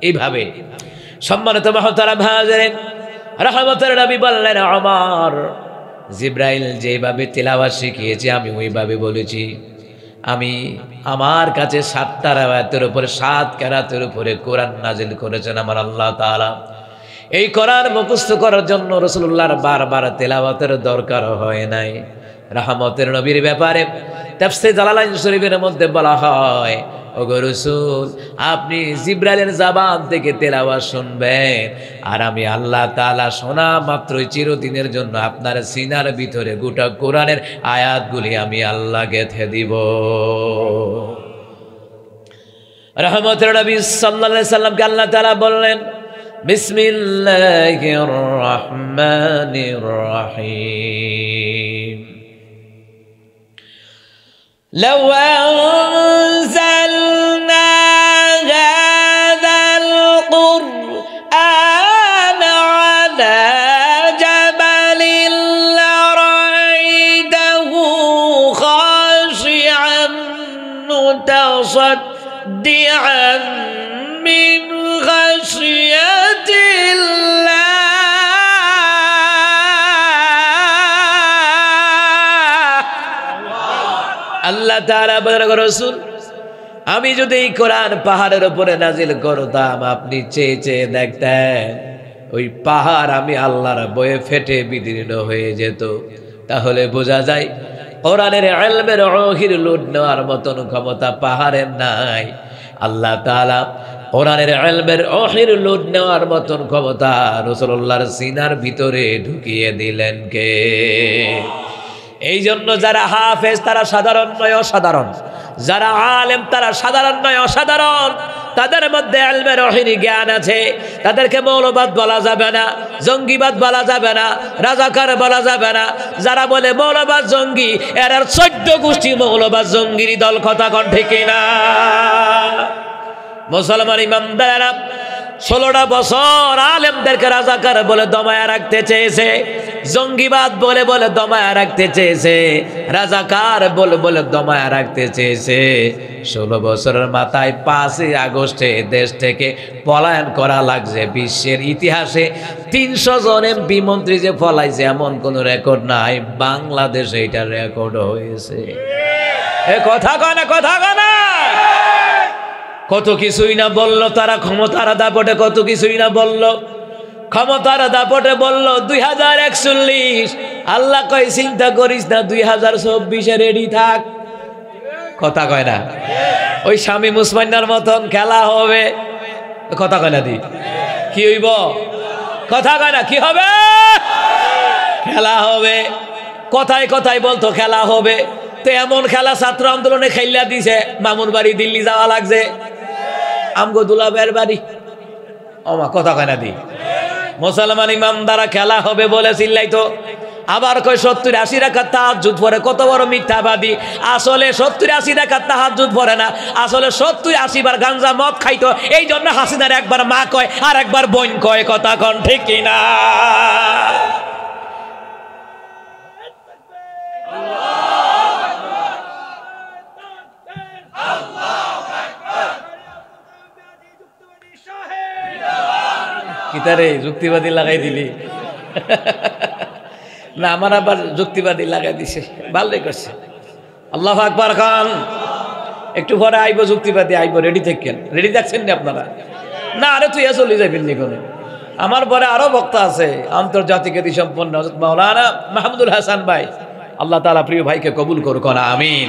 এইভাবে সম্মানিত মুহতারাম হাজিরিন, রহমতের নবী বললেন, ওমর, জিবরাইল যেভাবে তিলাওয়াত শিখিয়েছে আমি ওইভাবে বলেছি। আমি আমার কাছে 7টা রাওয়ায়াতের উপরে 7 কেরাতের উপরে কোরআন নাজিল করেছেন আমার আল্লাহ তাআলা। এই কোরআন মুখস্থ করার জন্য রাসূলুল্লাহর বারবার তেলাওয়াতের দরকার হয় নাই। রহমতের নবীর ব্যাপারে তাফসীর জালালাইন শরীফের মধ্যে বলা হয়, ওগো রাসূল, আপনি জিবরাইলের জবান থেকে তেলাওয়াত শুনবেন, আর আমি আল্লাহ তাআলা শোনা মাত্রই চিরদিনের জন্য আপনার সিনার ভিতরে গোটা কোরআনের আয়াতগুলি আমি আল্লাহ গেঁথে দিব। রহমতের নবী সাল্লাল্লাহু আলাইহি সাল্লামকে আল্লাহ তাআলা বললেন, বিসমিল্লাহির রহমানির রহিম, লাউ আনজালনা হাযাল কুরআন আলা জাবালিন লারাআইতাহু খাশিআন মুতাসাদ্দিআন মিন খাশিয়াতিল্লাহ। আল্লাহ তাআলা বলেন, রাসূল, আমি যদি এই কোরআন পাহাড়ের উপরে নাজিল করতাম, আপনি চেয়ে চেয়ে দেখতেন ওই পাহাড় আমি আল্লাহর বয়ে ফেটে বিদীর্ণ হয়ে যেত। তাহলে বোঝা যায় কোরআনের ইলমের ওহির লুট নেওয়ার মতন ক্ষমতা পাহাড়ের নাই। আল্লাহ তাআলা কোরআনের ইলমের ওহির লুট নেওয়ার মতন ক্ষমতা রাসূলুল্লাহর সিনার ভিতরে ঢুকিয়ে দিলেন কে? এই জন্য যারা হাফেজ তারা সাধারণ নয় অসাধারণ, যারা আলেম তারা সাধারণ নয় অসাধারণ। তাদের মধ্যে ইলমের ওহির জ্ঞান আছে। তাদেরকে মৌলবাদ বলা যাবে না, জঙ্গিবাদ বলা যাবে না, রাজাকার বলা যাবে না। যারা বলে মৌলবাদ জঙ্গি, এর 14 গোষ্ঠী মৌলবাদ জঙ্গির দল। কথা কোন ঠিক না? মুসলমান ইমামদারেরা 16টা বছর আলেমদেরকে রাজাকার বলে দমায়া রাখতে চেয়েছে, জঙ্গিবাদ বলে বলে দমায়া রাখতে চেয়েছে, রাজাকার বলে বলে দমায়া রাখতে চেয়েছে। 16 বছরের মাথায় 5ই আগস্টে দেশ থেকে পলায়ন করা লাগছে। বিশ্বের ইতিহাসে 300 জন এমপি মন্ত্রী যে পলাইছে এমন কোন রেকর্ড নাই, বাংলাদেশে এটা রেকর্ড হয়েছে। এ কথা কয় না, কথা কয় না। কত কিছুই না বলল তারা, ক্ষমতার দাপটে কত কিছুই না বলল, ক্ষমতার দাপটে বলল 2041। আল্লাহ কয় চিন্তা করিস না, 2024-এ রেডি থাক। কথা কয় না? ওই শামীম উসমানের মতন খেলা হবে। কথা কয় না? দি কি হইব? কথা কয় না? কি হবে? খেলা হবে। কথায় কথায় বলতো খেলা হবে। তো এমন খেলা ছাত্র আন্দোলনে খেলা দিছে, মামুর বাড়ি দিল্লি যাওয়া লাগছে, আমগো দুলাবের বাড়ি। ওমা কথা কয় না? দি মুসলমান ইমাম দ্বারা খেলা হবে বলে চিল্লাই তো। আবার কয় 70-80 রাকাত তাহাজ্জুদ পড়ে। কত বড় মিথ্যাবাদী! আসলে 70-80 রাকাত তাহাজ্জুদ পড়ে না, আসলে 70-80 বার গাঞ্জা মদ খাইতো। এই জন্য হাসিনার একবার মা কয় আর একবার বোন কয়। কথা কোন ঠিক কিনা? কিতারে যুক্তিবাদী লাগাই দিলি না? আমার আবার যুক্তিবাদী লাগাই দিছে, ভালোই করছে। আল্লাহু আকবার খান। একটু পরে আইব যুক্তিবাদী, আইব। রেডি থাকেন। রেডি থাকছেন না আপনারা? না, আরে তুই চলে যাবেন নি কোনো। আমার পরে আরো বক্তা আছে, আন্তর্জাতিক খ্যাতি সম্পন্ন হযরত মাওলানা মাহমুদুল হাসান ভাই। আল্লাহ তাআলা প্রিয় ভাইকে কবুল করুক, না আমিন।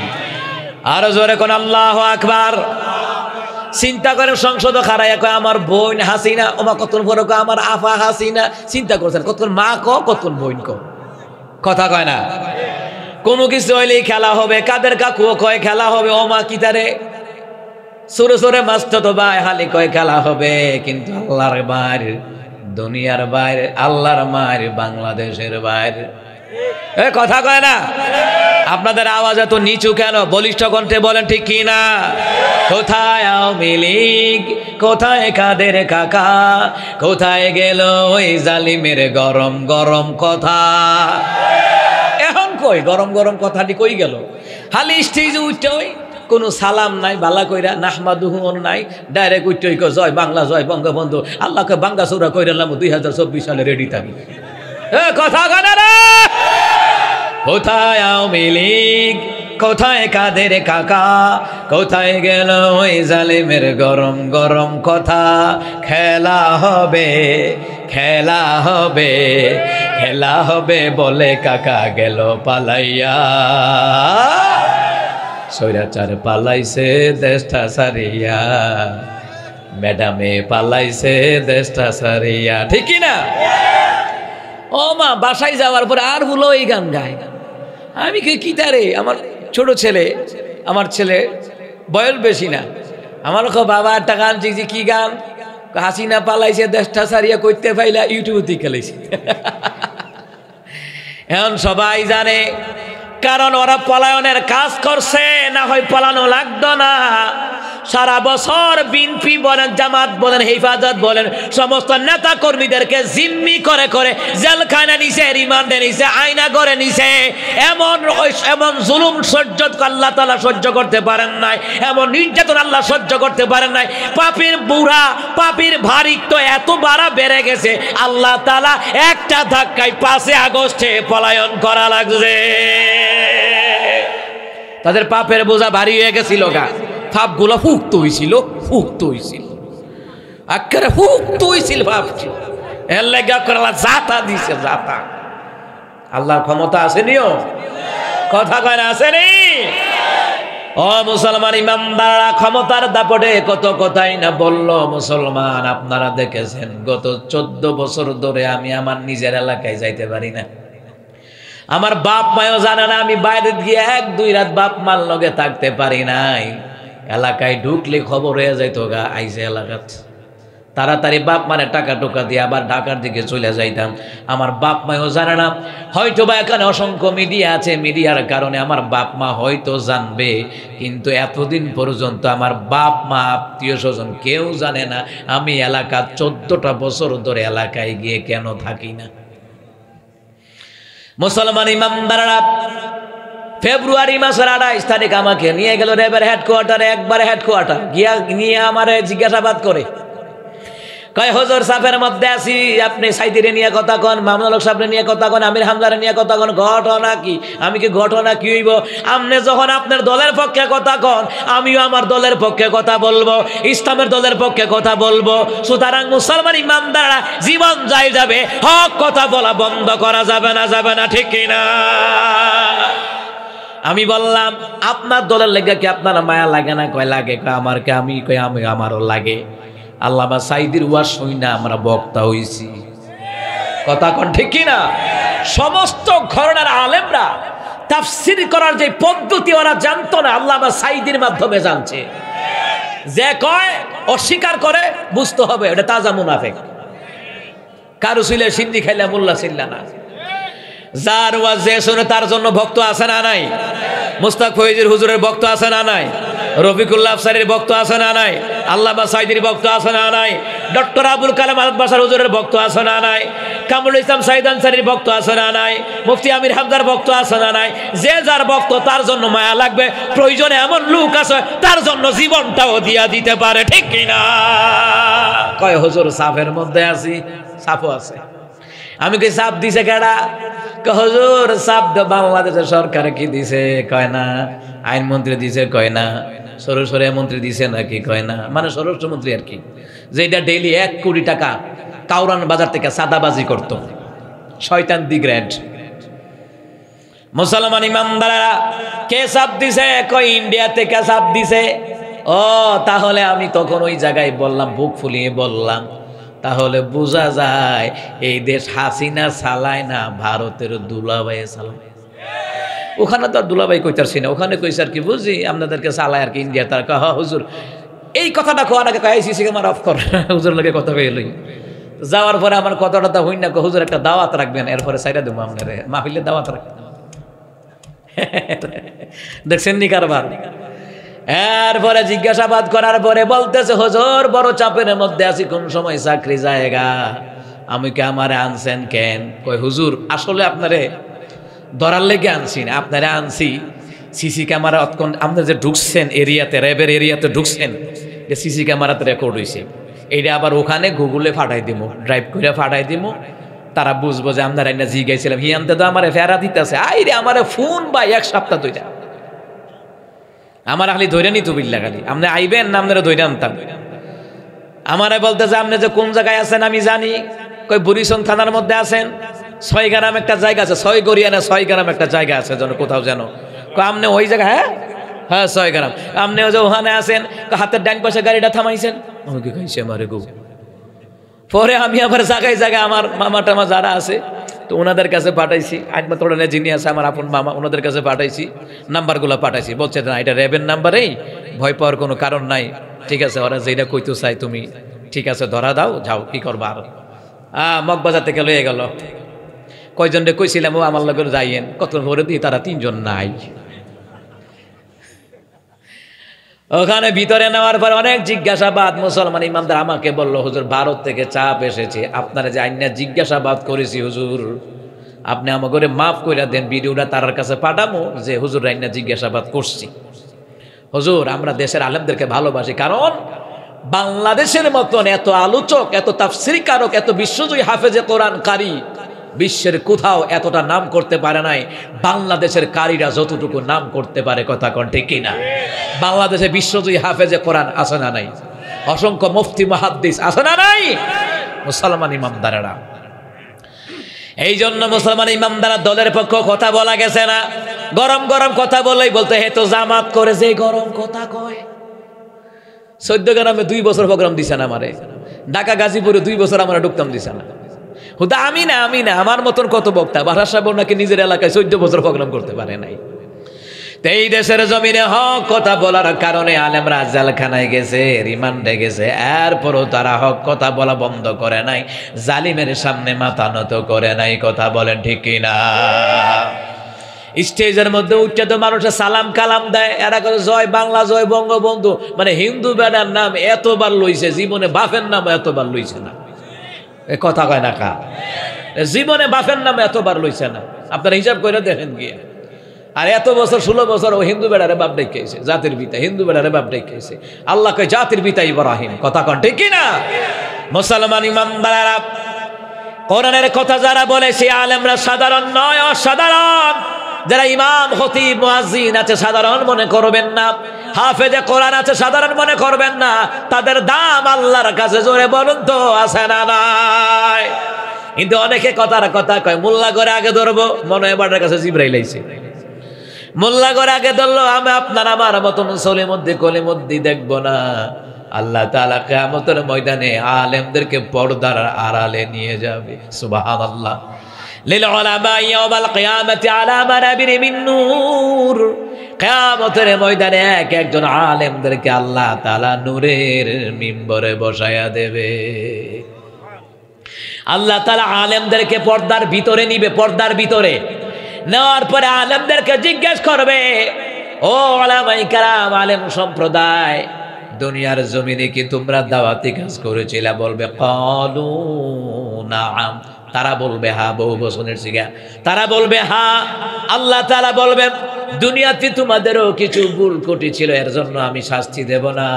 আরো জোরে কোন আল্লাহু আকবার। চিন্তা করেন, সংসদ খারাইয়া কয় আমার বোন হাসিনা, ওমা কতক্ষণ পরে কয় আমার আফা হাসিনা। চিন্তা করছেন কতক্ষণ মা কতক্ষণ বোন কথা কয় না? কোনো কিছু হইলেই খেলা হবে। কাদের কাকুও কয় খেলা হবে। ওমা কিতারে সুরে সুরে মাস্ত তো ভাই হালি কয় খেলা হবে। কিন্তু আল্লাহর বাইরে, দুনিয়ার বাইরে, আল্লাহর মায়ের বাংলাদেশের বাইরে। এ কথা কয় না? আপনাদের আওয়াজ এত নিচু কেন? বলিষ্ঠ কণ্ঠে বলেন ঠিক কি না? কোথায় আওয়ামী লীগ, কোথায় কাদের কাকা, কোথায় গেল ওই জালিমের গরম গরম কথা? এখন কই গরম গরম কথাটি কই গেল? হালি স্টেজে উঠতে ওই কোনো সালাম নাই, বালা কইরা নাহমাদুহু নাই, ডাইরেক্ট উঠই কই জয় বাংলা, জয় বঙ্গবন্ধু, আল্লাহকে বাঙ্গা চূড়া কইরালাম 2024 সালে রেডি থাকি। কথা কানা রে, কোথায় আওয়ামী লীগ, কোথায় কাদের কাকা, কোথায় গেল ওই জালিমের গরম গরম কথা। খেলা হবে, খেলা হবে, খেলা হবে বলে কাকা গেল পালাইয়া। স্বৈরাচার পালাইছে দেশটা সারিয়া, ম্যাডামে পালাইছে দেশটা সারিয়া, ঠিক কি না? ও মা, বাসায় যাওয়ার পরে আর হলো এই গান গায়। আমি কি তারে, আমার ছোট ছেলে, আমার ছেলে বয়স বেশি না, আমার বাবা একটা গান শিখছি। কি গান? হাসিনা পালাইছে দেশটা সারিয়া, করতে পাইলা ইউটিউবে খেলেছি। এখন সবাই জানে, কারণ ওরা পলায়নের কাজ করছে, না হয় পলানো লাগতো না। সারা বছর বিএনপি বলেন, জামাত বলেন, হেফাজত বলেন, সমস্ত নেতা কর্মীদেরকে জিম্মি করে করে জেলখানা নিছে, রিমান্ডে নিছে, আয়না করে নিছে। এমন জুলুম সহ্য আল্লাহ তাআলা সহ্য করতে পারেন নাই, এমন নির্যাতন আল্লাহ সহ্য করতে পারেন নাই। পাপের বুড়া, পাপের ভারী তো এত বাড়া বেড়ে গেছে, আল্লাহ তাআলা একটা ধাক্কায় 5 আগস্টে পলায়ন করা লাগছে। তাদের পাপের বোঝা ভারী হয়ে গেছিল গা, পাপগুলো ফুক্ত হয়েছিল, ফুক্ত হয়েছিল, আক্কারে ফুক্ত হয়েছিল পাপ। এর লেগা করে জাতা দিছে, জাতা। আল্লাহর ক্ষমতা আসেনিও, কথা কয় না আসেনি? ও মুসলমান ইমামদাররা, ক্ষমতার দাপটে কত কথাই না বলল মুসলমান। আপনারা দেখেছেন গত 14 বছর ধরে আমি আমার নিজের এলাকায় যাইতে পারি না। আমার বাপ মায়ও জানে না, আমি বাইরে গিয়ে 1-2 রাত বাপ মার লগে থাকতে পারি নাই। এলাকায় ঢুকলে খবর হয়ে যাইতো গা আইসে এলাকাত। তাড়াতাড়ি বাপ মানে টাকা টোকা দিয়ে আবার ঢাকার দিকে চলে যাইতাম। আমার বাপ মায়ও জানে না, হয়তো বা এখানে অসংখ্য মিডিয়া আছে, মিডিয়ার কারণে আমার বাপ মা হয়তো জানবে, কিন্তু এতদিন পর্যন্ত আমার বাপ মা, আত্মীয় স্বজন কেউ জানে না আমি এলাকা 14টা বছর ধরে এলাকায় গিয়ে কেন থাকি না। মুসলমান ইমামদাররা, ফেব্রুয়ারি মাসের 28 তারিখ আমাকে নিয়ে গেল র্যাবের হেডকোয়ার্টারে, একবারে হেডকোয়ার্টার গিয়া নিয়ে আমারে জিজ্ঞাসাবাদ করে, কয় হুজুর সাফের মধ্যে আছি, আপনি সাইদিরে নিয়ে কথা কন, মামুনুল হক সাহেব নিয়ে কথা কন, আমির হামজারে নিয়ে কথা কন, ঘটনা কি? আমি কি ঘটনা কি হইব? আপনি যখন আপনার দলের পক্ষে কথা কন, আমিও আমার দলের পক্ষে কথা বলবো, ইসলামের দলের পক্ষে কথা বলবো। সুতরাং মুসলমান ইমানদাররা, জীবন যাই যাবে, হক কথা বলা বন্ধ করা যাবে না, যাবে না, ঠিক কিনা? আমি বললাম, আপনার দলের লেগে কি আপনার মায়া লাগে না? কয় লাগে। কয় আমার কে? আমি কই আমি, আমারও লাগে। আল্লামা সাইদির ওয়াজ শুই না আমরা বক্তা হইছি, কথা কোন ঠিক কি না? সমস্ত ঘরানার আলেমরা তাফসীর করার যে পদ্ধতি ওরা জানতো না, আল্লামা সাইদির মাধ্যমে জানছে। যে কয় অস্বীকার করে, বুঝতে হবে এটা তাজা মুনাফিক। কারু ছিলে সিন্দি খাইলা মোল্লা ছিল্লা না। যার ওয়াজ যে শুনে তার জন্য ভক্ত আছে না নাই? মুস্তাক ফৈজির হুজুরের ভক্ত আছে না নাই? রফিকুল্লাহ আফসারির ভক্ত আছে না নাই? আল্লামা সাইদির ভক্ত আছে না নাই? ডক্টর আবুল কালাম আজাদ বাশার হুজুরের ভক্ত আছে না নাই? কামরুল ইসলাম সাইদ আনসারীর ভক্ত আছে না নাই? মুফতি আমির হামজার ভক্ত আছে না নাই? যে যার ভক্ত তার জন্য মায়া লাগবে, প্রয়োজনে এমন লোক আছে তার জন্য জীবনটাও দিয়া দিতে পারে, ঠিক কিনা? কয় হুজুর সাফের মধ্যে আছি, সাফও আছে। আমি কি সাপ দিছে কেডা? হুজুর সাপ বাংলাদেশের সরকার কি দিছে? কয় না। আইনমন্ত্রী দিছে? কয় না। স্বরাষ্ট্র মন্ত্রী দিছে নাকি? কয় না। মানে স্বরাষ্ট্রমন্ত্রী আর কি, যেটা ডেইলি 1 কোটি টাকা কাউরান বাজার থেকে সাদাবাজি করতো, শয়তান দি গ্র্যান্ড। মুসলমান ইমামদাররা, কে সাপ দিছে? কয় ইন্ডিয়া থেকে সাপ দিছে। ও তাহলে আমি তখন ওই জায়গায় বললাম, বুক ফুলিয়ে বললাম, তাহলে বোঝা যায় এই দেশ হাসিনা চালায় না, ভারতের দুলাভাই চালায়। ওখানে তো আর দুলাভাই কইতারছি না, ওখানে কইছে আর কি বুঝি আপনাদেরকে চালায় আর কি ইন্ডিয়া। তার কয় হ্যাঁ হুজুর, এই কথাটা কোয়ার আগে আইসিসি আমার অফ কর, হুজুর লাগে কথা কইলই। যাওয়ার পরে আমার কথাটা হই না, হুজুর একটা দাওয়াত রাখবেন, এরপরে সাইডা দেবো আপনার মাহফিলে দাওয়াত রাখবেন। দেখছেন নি কারবার? এরপরে জিজ্ঞাসাবাদ করার পরে বলতেছে, হুজুর বড় চাপের মধ্যে আছি, কোন সময় চাকরি জায়গা। আমি কে আমারে আনছেন কেন? কই হুজুর আসলে আপনারে ধরার লেগে আনছি না, আপনারে আনছি সিসি ক্যামেরা আপনারা যে ঢুকছেন এরিয়াতে, র্যাবের এরিয়াতে ঢুকছেন, যে সিসি ক্যামেরাতে রেকর্ড হয়েছে, এইটা আবার ওখানে গুগলে ফাটাই দিব, ড্রাইভ করে ফাটাই দিব, তারা বুঝবো যে আপনারা না জিগাইছিলাম হিয়ান্তে তো আমার ফেরা দিতেছে, আইরে আমার ফোন বা এক সপ্তাহ দুইটা আমার খালি ধরে নিত বিল্লা, খালি আপনি আইবেন না আপনারা ধরে আনতাম। আমারে বলতে যে আপনি যে কোন জায়গায় আছেন আমি জানি, কই বুড়িচং থানার মধ্যে আছেন, 6 গ্রাম একটা জায়গা আছে, 6 গড়িয়া না 6 গ্রাম একটা জায়গা আছে যেন কোথাও যেন, আপনি ওই জায়গা, হ্যাঁ হ্যাঁ 6 গ্রাম, আপনি যে ওখানে আছেন, হাতের ডান পাশে গাড়িটা থামাইছেন, আমাকে খাইছে আমারে গো। পরে আমি আবার জায়গায় জায়গায় আমার মামা টামা যারা আছে তো ওনাদের কাছে পাঠাইছি, একমাত্র যিনি আছে আমার আপন মামা, ওনাদের কাছে পাঠাইছি, নাম্বারগুলো পাঠাইছি, বলছে না এটা র্যাবের নাম্বারেই, ভয় পাওয়ার কোনো কারণ নাই, ঠিক আছে ওরা যেটা কইতে চাই তুমি ঠিক আছে ধরা দাও, যাও কি করবা। আর মগবাজার থেকে লয়ে গেল, কয়জনরে কইছিলাম ও আমার লগে যাইয়েন, কত ভরে দিই তারা 3 জন নাই। ওখানে ভিতরে নেওয়ার পর অনেক জিজ্ঞাসাবাদ, মুসলমান ইমামদার আমাকে বলল হুজুর ভারত থেকে চাপ এসেছে, আপনারা যে আইনা জিজ্ঞাসাবাদ করেছি হুজুর আপনি আমাকে করে মাফ করে দেন, ভিডিওটা তার কাছে পাঠাবো যে হুজুর আইনা জিজ্ঞাসাবাদ করছি। হুজুর আমরা দেশের আলেমদেরকে ভালোবাসি, কারণ বাংলাদেশের মতন এত আলোচক, এত তাফসীরকারক, এত বিশ্বজয়ী হাফেজে কোরআন কারি বিশ্বের কোথাও এতটা নাম করতে পারে নাই বাংলাদেশের কারীরা যতটুকু নাম করতে পারে, কথা কোন ঠিক কিনা? বাংলাদেশে বিশ্বজয়ী হাফেজে কোরআন আছে না নাই? অসংখ্য মুফতি মুহাদ্দিস আছে না নাই? মুসলমান ইমামদারেরা, এই জন্য মুসলমান ইমামদারা দলের পক্ষ কথা বলা গেছে না, গরম গরম কথা বলেই বলতে হে তো জামাত করে যে গরম কথা কয়। 14 গ্রামে 2 বছর প্রোগ্রাম দিছে না আমারে, ঢাকা গাজীপুরে 2 বছর আমরা ঢুকতাম দিছে না। হুদা আমি না আমার মতন কত বক্তা বাদশা সাহেব নাকি নিজের এলাকায় 14 বছর প্রোগ্রাম করতে পারে নাই। এই দেশের জমিনে হক কথা বলার কারণে আলেমরা জেলখানায় গেছে, রিমান্ডে গেছে, এরপরও তারা হক কথা বলা বন্ধ করে নাই, জালিমের সামনে মাথা নত করে নাই, কথা বলেন ঠিক কিনা? স্টেজের মধ্যে উঠে তো মানুষের সালাম কালাম দেয়, এরা করে জয় বাংলা জয় বঙ্গবন্ধু, মানে হিন্দু বেড়ার নাম এতবার লইছে, জীবনে বাপের নাম এতবার লইছে না, এ কথা কয় না কা? জীবনে বাপের নাম এতবার লইছে না, আপনারা হিসাব করে দেখেন গিয়ে। আর এত বছর 16 বছর ও হিন্দু বেড়ারে বাপ ডেকেছে, জাতির পিতা হিন্দু বেড়ারে বাপ ডেকেছে, আল্লাহ কয় জাতির পিতা ইব্রাহিম, কথা কন ঠিক কিনা? মুসলমান ইমামদারেরা, কোরআনের কথা যারা বলে সে আলেমরা সাধারণ নয়, অসাধারণ। যারা ইমাম খতিব মুয়াজ্জিন আছে সাধারণ মনে করবেন না, হাফেজে কোরআন আছে সাধারণ মনে করবেন না, তাদের দাম আল্লাহর কাছে জোরে বলুন তো আছে না নাই? কিন্তু অনেকে কথার কথা কয় মোল্লা করে আগে ধরবো, মনে হয় বাটার কাছে জিবরাইল আইছে, মোল্লা করে আগে ধরলো, আমি আপনার আমার মতন সলে মধ্যে কোলে মধ্যে দেখবো না। আল্লাহ তাআলা কিয়ামতের ময়দানে আলেমদেরকে পর্দার আড়ালে নিয়ে যাবে, সুবহানাল্লাহ। লিল উলামা ইয়াউমাল কিয়ামাতি আলা মানাবির মিন নূর, কিয়ামতের ময়দানে এক একজন আলেমদেরকে আল্লাহ তাআলা নূরের মিম্বরে বসায়া দেবে। আল্লাহ তাআলা আলেমদেরকে পর্দার ভিতরে নিবে, পর্দার ভিতরে নেওয়ার পরে আলেমদেরকে জিজ্ঞেস করবে, ও উলামায়ে কেরাম, আলেম সম্প্রদায়, দুনিয়ার জমিনে কি তোমরা দাওয়াতি কাজ করেছিলে? বলবে ক্বালু নাআম, তারা বলবে হ্যাঁ, বহু বছরের সিগা, তারা বলবে হ্যাঁ। আল্লাহ তাআলা বলবেন দুনিয়াতে তোমাদেরও কিছু ভুল ত্রুটি ছিল, এর জন্য আমি শাস্তি দেব না।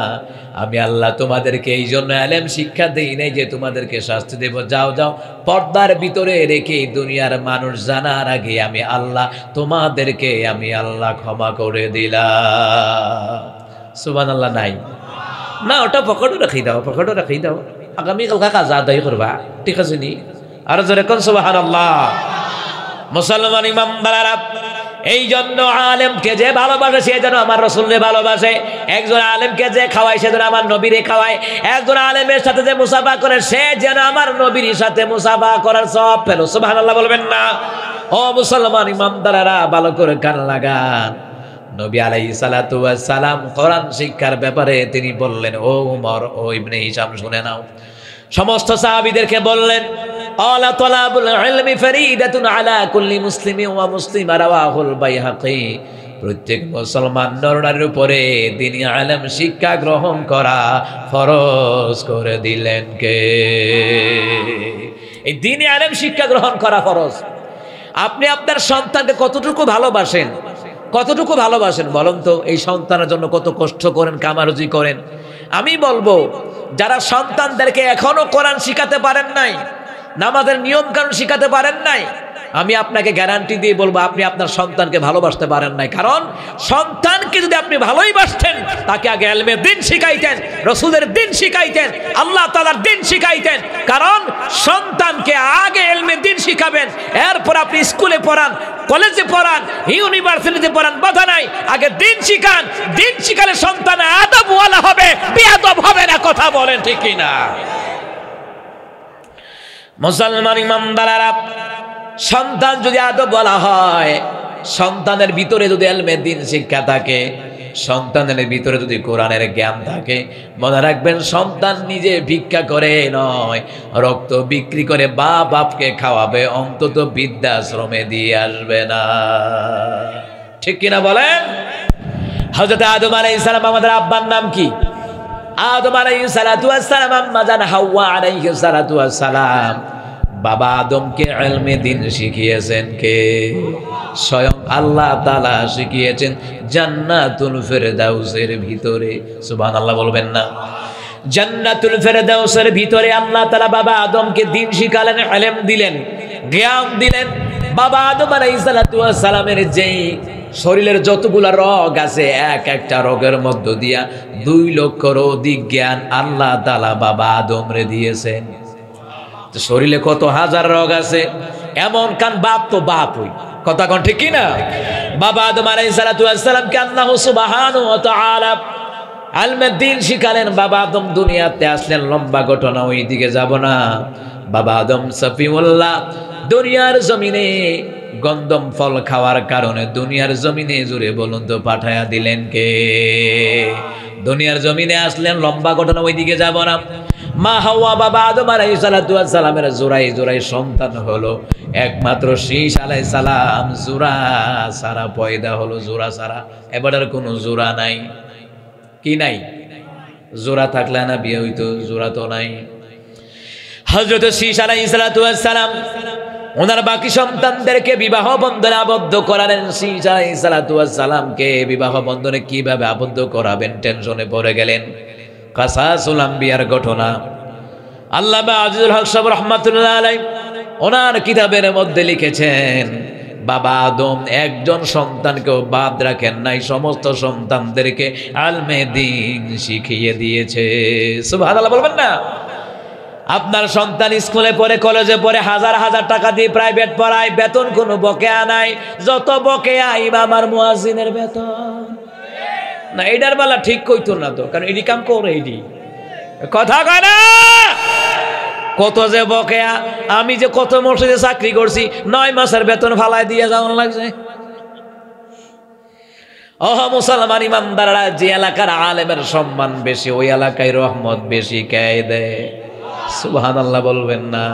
আমি আল্লাহ তোমাদেরকে এই জন্য ইলম শিক্ষা দেই নাই যে তোমাদেরকে শাস্তি দেব। যাও যাও, পর্দার ভিতরে রেখে দুনিয়ার মানুষ জানার আগে আমি আল্লাহ তোমাদেরকে আমি আল্লাহ ক্ষমা করে দিলাম। সুবহানাল্লাহ। নাই না, ওটা পকেটও রাখি দাও, পকেটও রাখি দাও, আগামীকাল কাজা আদায় করবা, ঠিক আছে নি? আর জোরে কোন সুবহানাল্লাহ। মুসলমান ইমামদারেরা, এই জন্য আলেমকে যে ভালোবাসে সে যেন আমার রাসূলকে ভালোবাসে, একজন আলেমকে যে খাওয়ায় সে যেন আমার নবীরে খাওয়ায়, একজন আলেমের সাথে যে মুসাফা করে সে যেন আমার নবীর সাথে মুসাফা করার সওয়াব পেল। সুবহানাল্লাহ বলবেন না? ও মুসলমান ইমামদারেরা, ভালো করে কান লাগান। নবী আলাইহিস সালাতু ওয়াস সালাম কোরআন শিক্ষার ব্যাপারে তিনি বললেন, ও উমর, ও ইবনে হিশাম শুনে নাও। সমস্ত সাহাবীদেরকে বললেন, আলা তালাবুল ইলমি ফরিদাতুন আলা কুল্লি মুসলিমিন ওয়া মুসলিমা, রাওয়াহুল বাইহাকি। প্রত্যেক মুসলমান নরনারীর উপরে দ্বীনি ইলম শিক্ষা গ্রহণ করা ফরজ করে দিলেন কে? এই দ্বীনি ইলম শিক্ষা গ্রহণ করা ফরজ। আপনি আপনার সন্তানকে কতটুকু ভালোবাসেন কতটুকু ভালোবাসেন বলেন তো? এই সন্তানের জন্য কত কষ্ট করেন, কামারুজি করেন। আমি বলবো যারা সন্তানদেরকে এখনো কোরআন শিখাতে পারেন নাই, নামাজের নিয়ম কানুন শিখাতে পারেন নাই, আমি আপনাকে গ্যারান্টি দিয়ে বলবো আপনি আপনার সন্তানকে ভালোবাসতে পারেন নাই। কারণ সন্তানকে যদি আপনি ভালোই বাসতেন, তাকে আগে ইলমে দ্বীন শিখাইতেন, রাসূলের দ্বীন শিখাইতেন, আল্লাহ তাআলার দ্বীন শিখাইতেন। কারণ সন্তানকে আগে ইলমে দ্বীন শিখাবেন, এরপর আপনি স্কুলে পড়ান, কলেজে পড়ান, ইউনিভার্সিটিতে পড়ান, বাধা নাই। আগে দ্বীন শিখান, দ্বীন শিখালে সন্তান আদবওয়ালা হবে, বেয়াদব হবে না। কথা বলেন ঠিক কিনা? মুসলমান ইমানদারেরা, সন্তান যদি আদব বলা হয়, সন্তানের ভিতরে যদি ইলমে দ্বীন শিক্ষা থাকে, সন্তানের ভিতরে যদি কোরআনের জ্ঞান থাকে, মনে রাখবেন সন্তান নিজে ভিক্ষা করে নয়, রক্ত বিক্রি করে বাপকে খাওয়াবে, অন্তত বৃদ্ধাশ্রমে দিয়ে আসবে না। ঠিক কিনা বলেন? হযরত আদম আলাইহিস সালাম, আমাদের আব্বার নাম কি? আদম আলাইহিস সালাতু ওয়াস সালাম, আম্মা জান হাওয়া আলাইহিস সালাতু ওয়াস সালাম। বাবা আদমকে ইলমে দ্বীন শিখিয়েছেন কে? স্বয়ং আল্লাহ তাআলা শিখিয়েছেন জান্নাতুল ফেরদাউসের ভিতরে। সুবহানাল্লাহ বলবেন না? জান্নাতুল ফেরদাউসের ভিতরে আল্লাহ তাআলা বাবা আদমকে দ্বীন শিখালেন, ইলম দিলেন, জ্ঞান দিলেন। বাবা আদম আলাইহিস সালাতু ওয়াস সালামের যেই শরীরের যতগুলা রগ আছে, এক একটা রগের মধ্য দিয়া 2 লক্ষর অধিক জ্ঞান আল্লাহ তাআলা বাবা আদমরে দিয়েছেন। শরীরে কত হাজার রগ আছে, এমন কান বাপ তো বাপই। কথা কোন ঠিক কিনা? বাবা আদম আলাইহিস সালাতু ওয়াস সালামকে আল্লাহ সুবহানাহু ওয়া তাআলা ইলমে দ্বীন শিখালেন। বাবা আদম দুনিয়াতে আসলেন, লম্বা ঘটনা, ওই দিকে যাব না। বাবা আদম সফিউল্লাহ দুনিয়ার জমিনে গন্ধম ফল খাওয়ার কারণে দুনিয়ার জমিনে, জুড়ে বলুন তো, পাঠায়া দিলেন কে? দুনিয়ার জমিনে আসলেন, লম্বা ঘটনা, ওই দিকে যাব না। মা হাওয়া বাবা আদম আলাইহিস সালাতু ওয়াস সালামের জোড়ায় জোড়ায় সন্তান হলো। একমাত্র শীশ আলাইহিস সালাম জোড়া সারা পয়দা হলো, জোড়া সারা। এবার আর কোনো জোড়া নাই। কি নাই? জোড়া থাকলে না বিয়ে হইতো, জোড়া তো নাই। হযরত শীশ আলাইহিস সালাতু ওয়াস সালাম ওনার বাকি সন্তানদেরকে বিবাহ বন্ধনে আবদ্ধ করালেন। শীশ আলাইহিস সালাতু ওয়াস সালামকে বিবাহ বন্ধনে কিভাবে আবদ্ধ করাবেন টেনশনে পড়ে গেলেন। কাসাসুল আম্বিয়ার ঘটনা আল্লামা আজিজুল হক সাহেব রাহমাতুল্লাহ আলাইহি ওনার কিতাবের মধ্যে লিখেছেন, বাবা আদম একজন সন্তানকেও বাদ রাখেন নাই, সমস্ত সন্তানদেরকে ইলমে দ্বীন শিখিয়ে দিয়েছে। সুবহানাল্লাহ বলবেন না? আপনার সন্তান স্কুলে পড়ে, কলেজে পড়ে, হাজার হাজার টাকা দিয়ে প্রাইভেট পড়ায়, বেতন কোনো বকেয়া নাই। যত বকেয়া ইমাম আর মুয়াজ্জিনের বেতন না। এটার বেলা ঠিক কইতো না তো, কারণ এডি কাম করে, এডি কথা কয় না। কত যে বকেয়া! আমি যে কত মসজিদে চাকরি করছি, 9 মাসের বেতন ফালাই দিয়ে যাওয়ার লাগছে। ওহ মুসলমান ইমানদাররা, যে এলাকার আলেমের সম্মান বেশি, ওই এলাকায় রহমত বেশি কে দেয়? সুবহানাল্লাহ বলবেন না?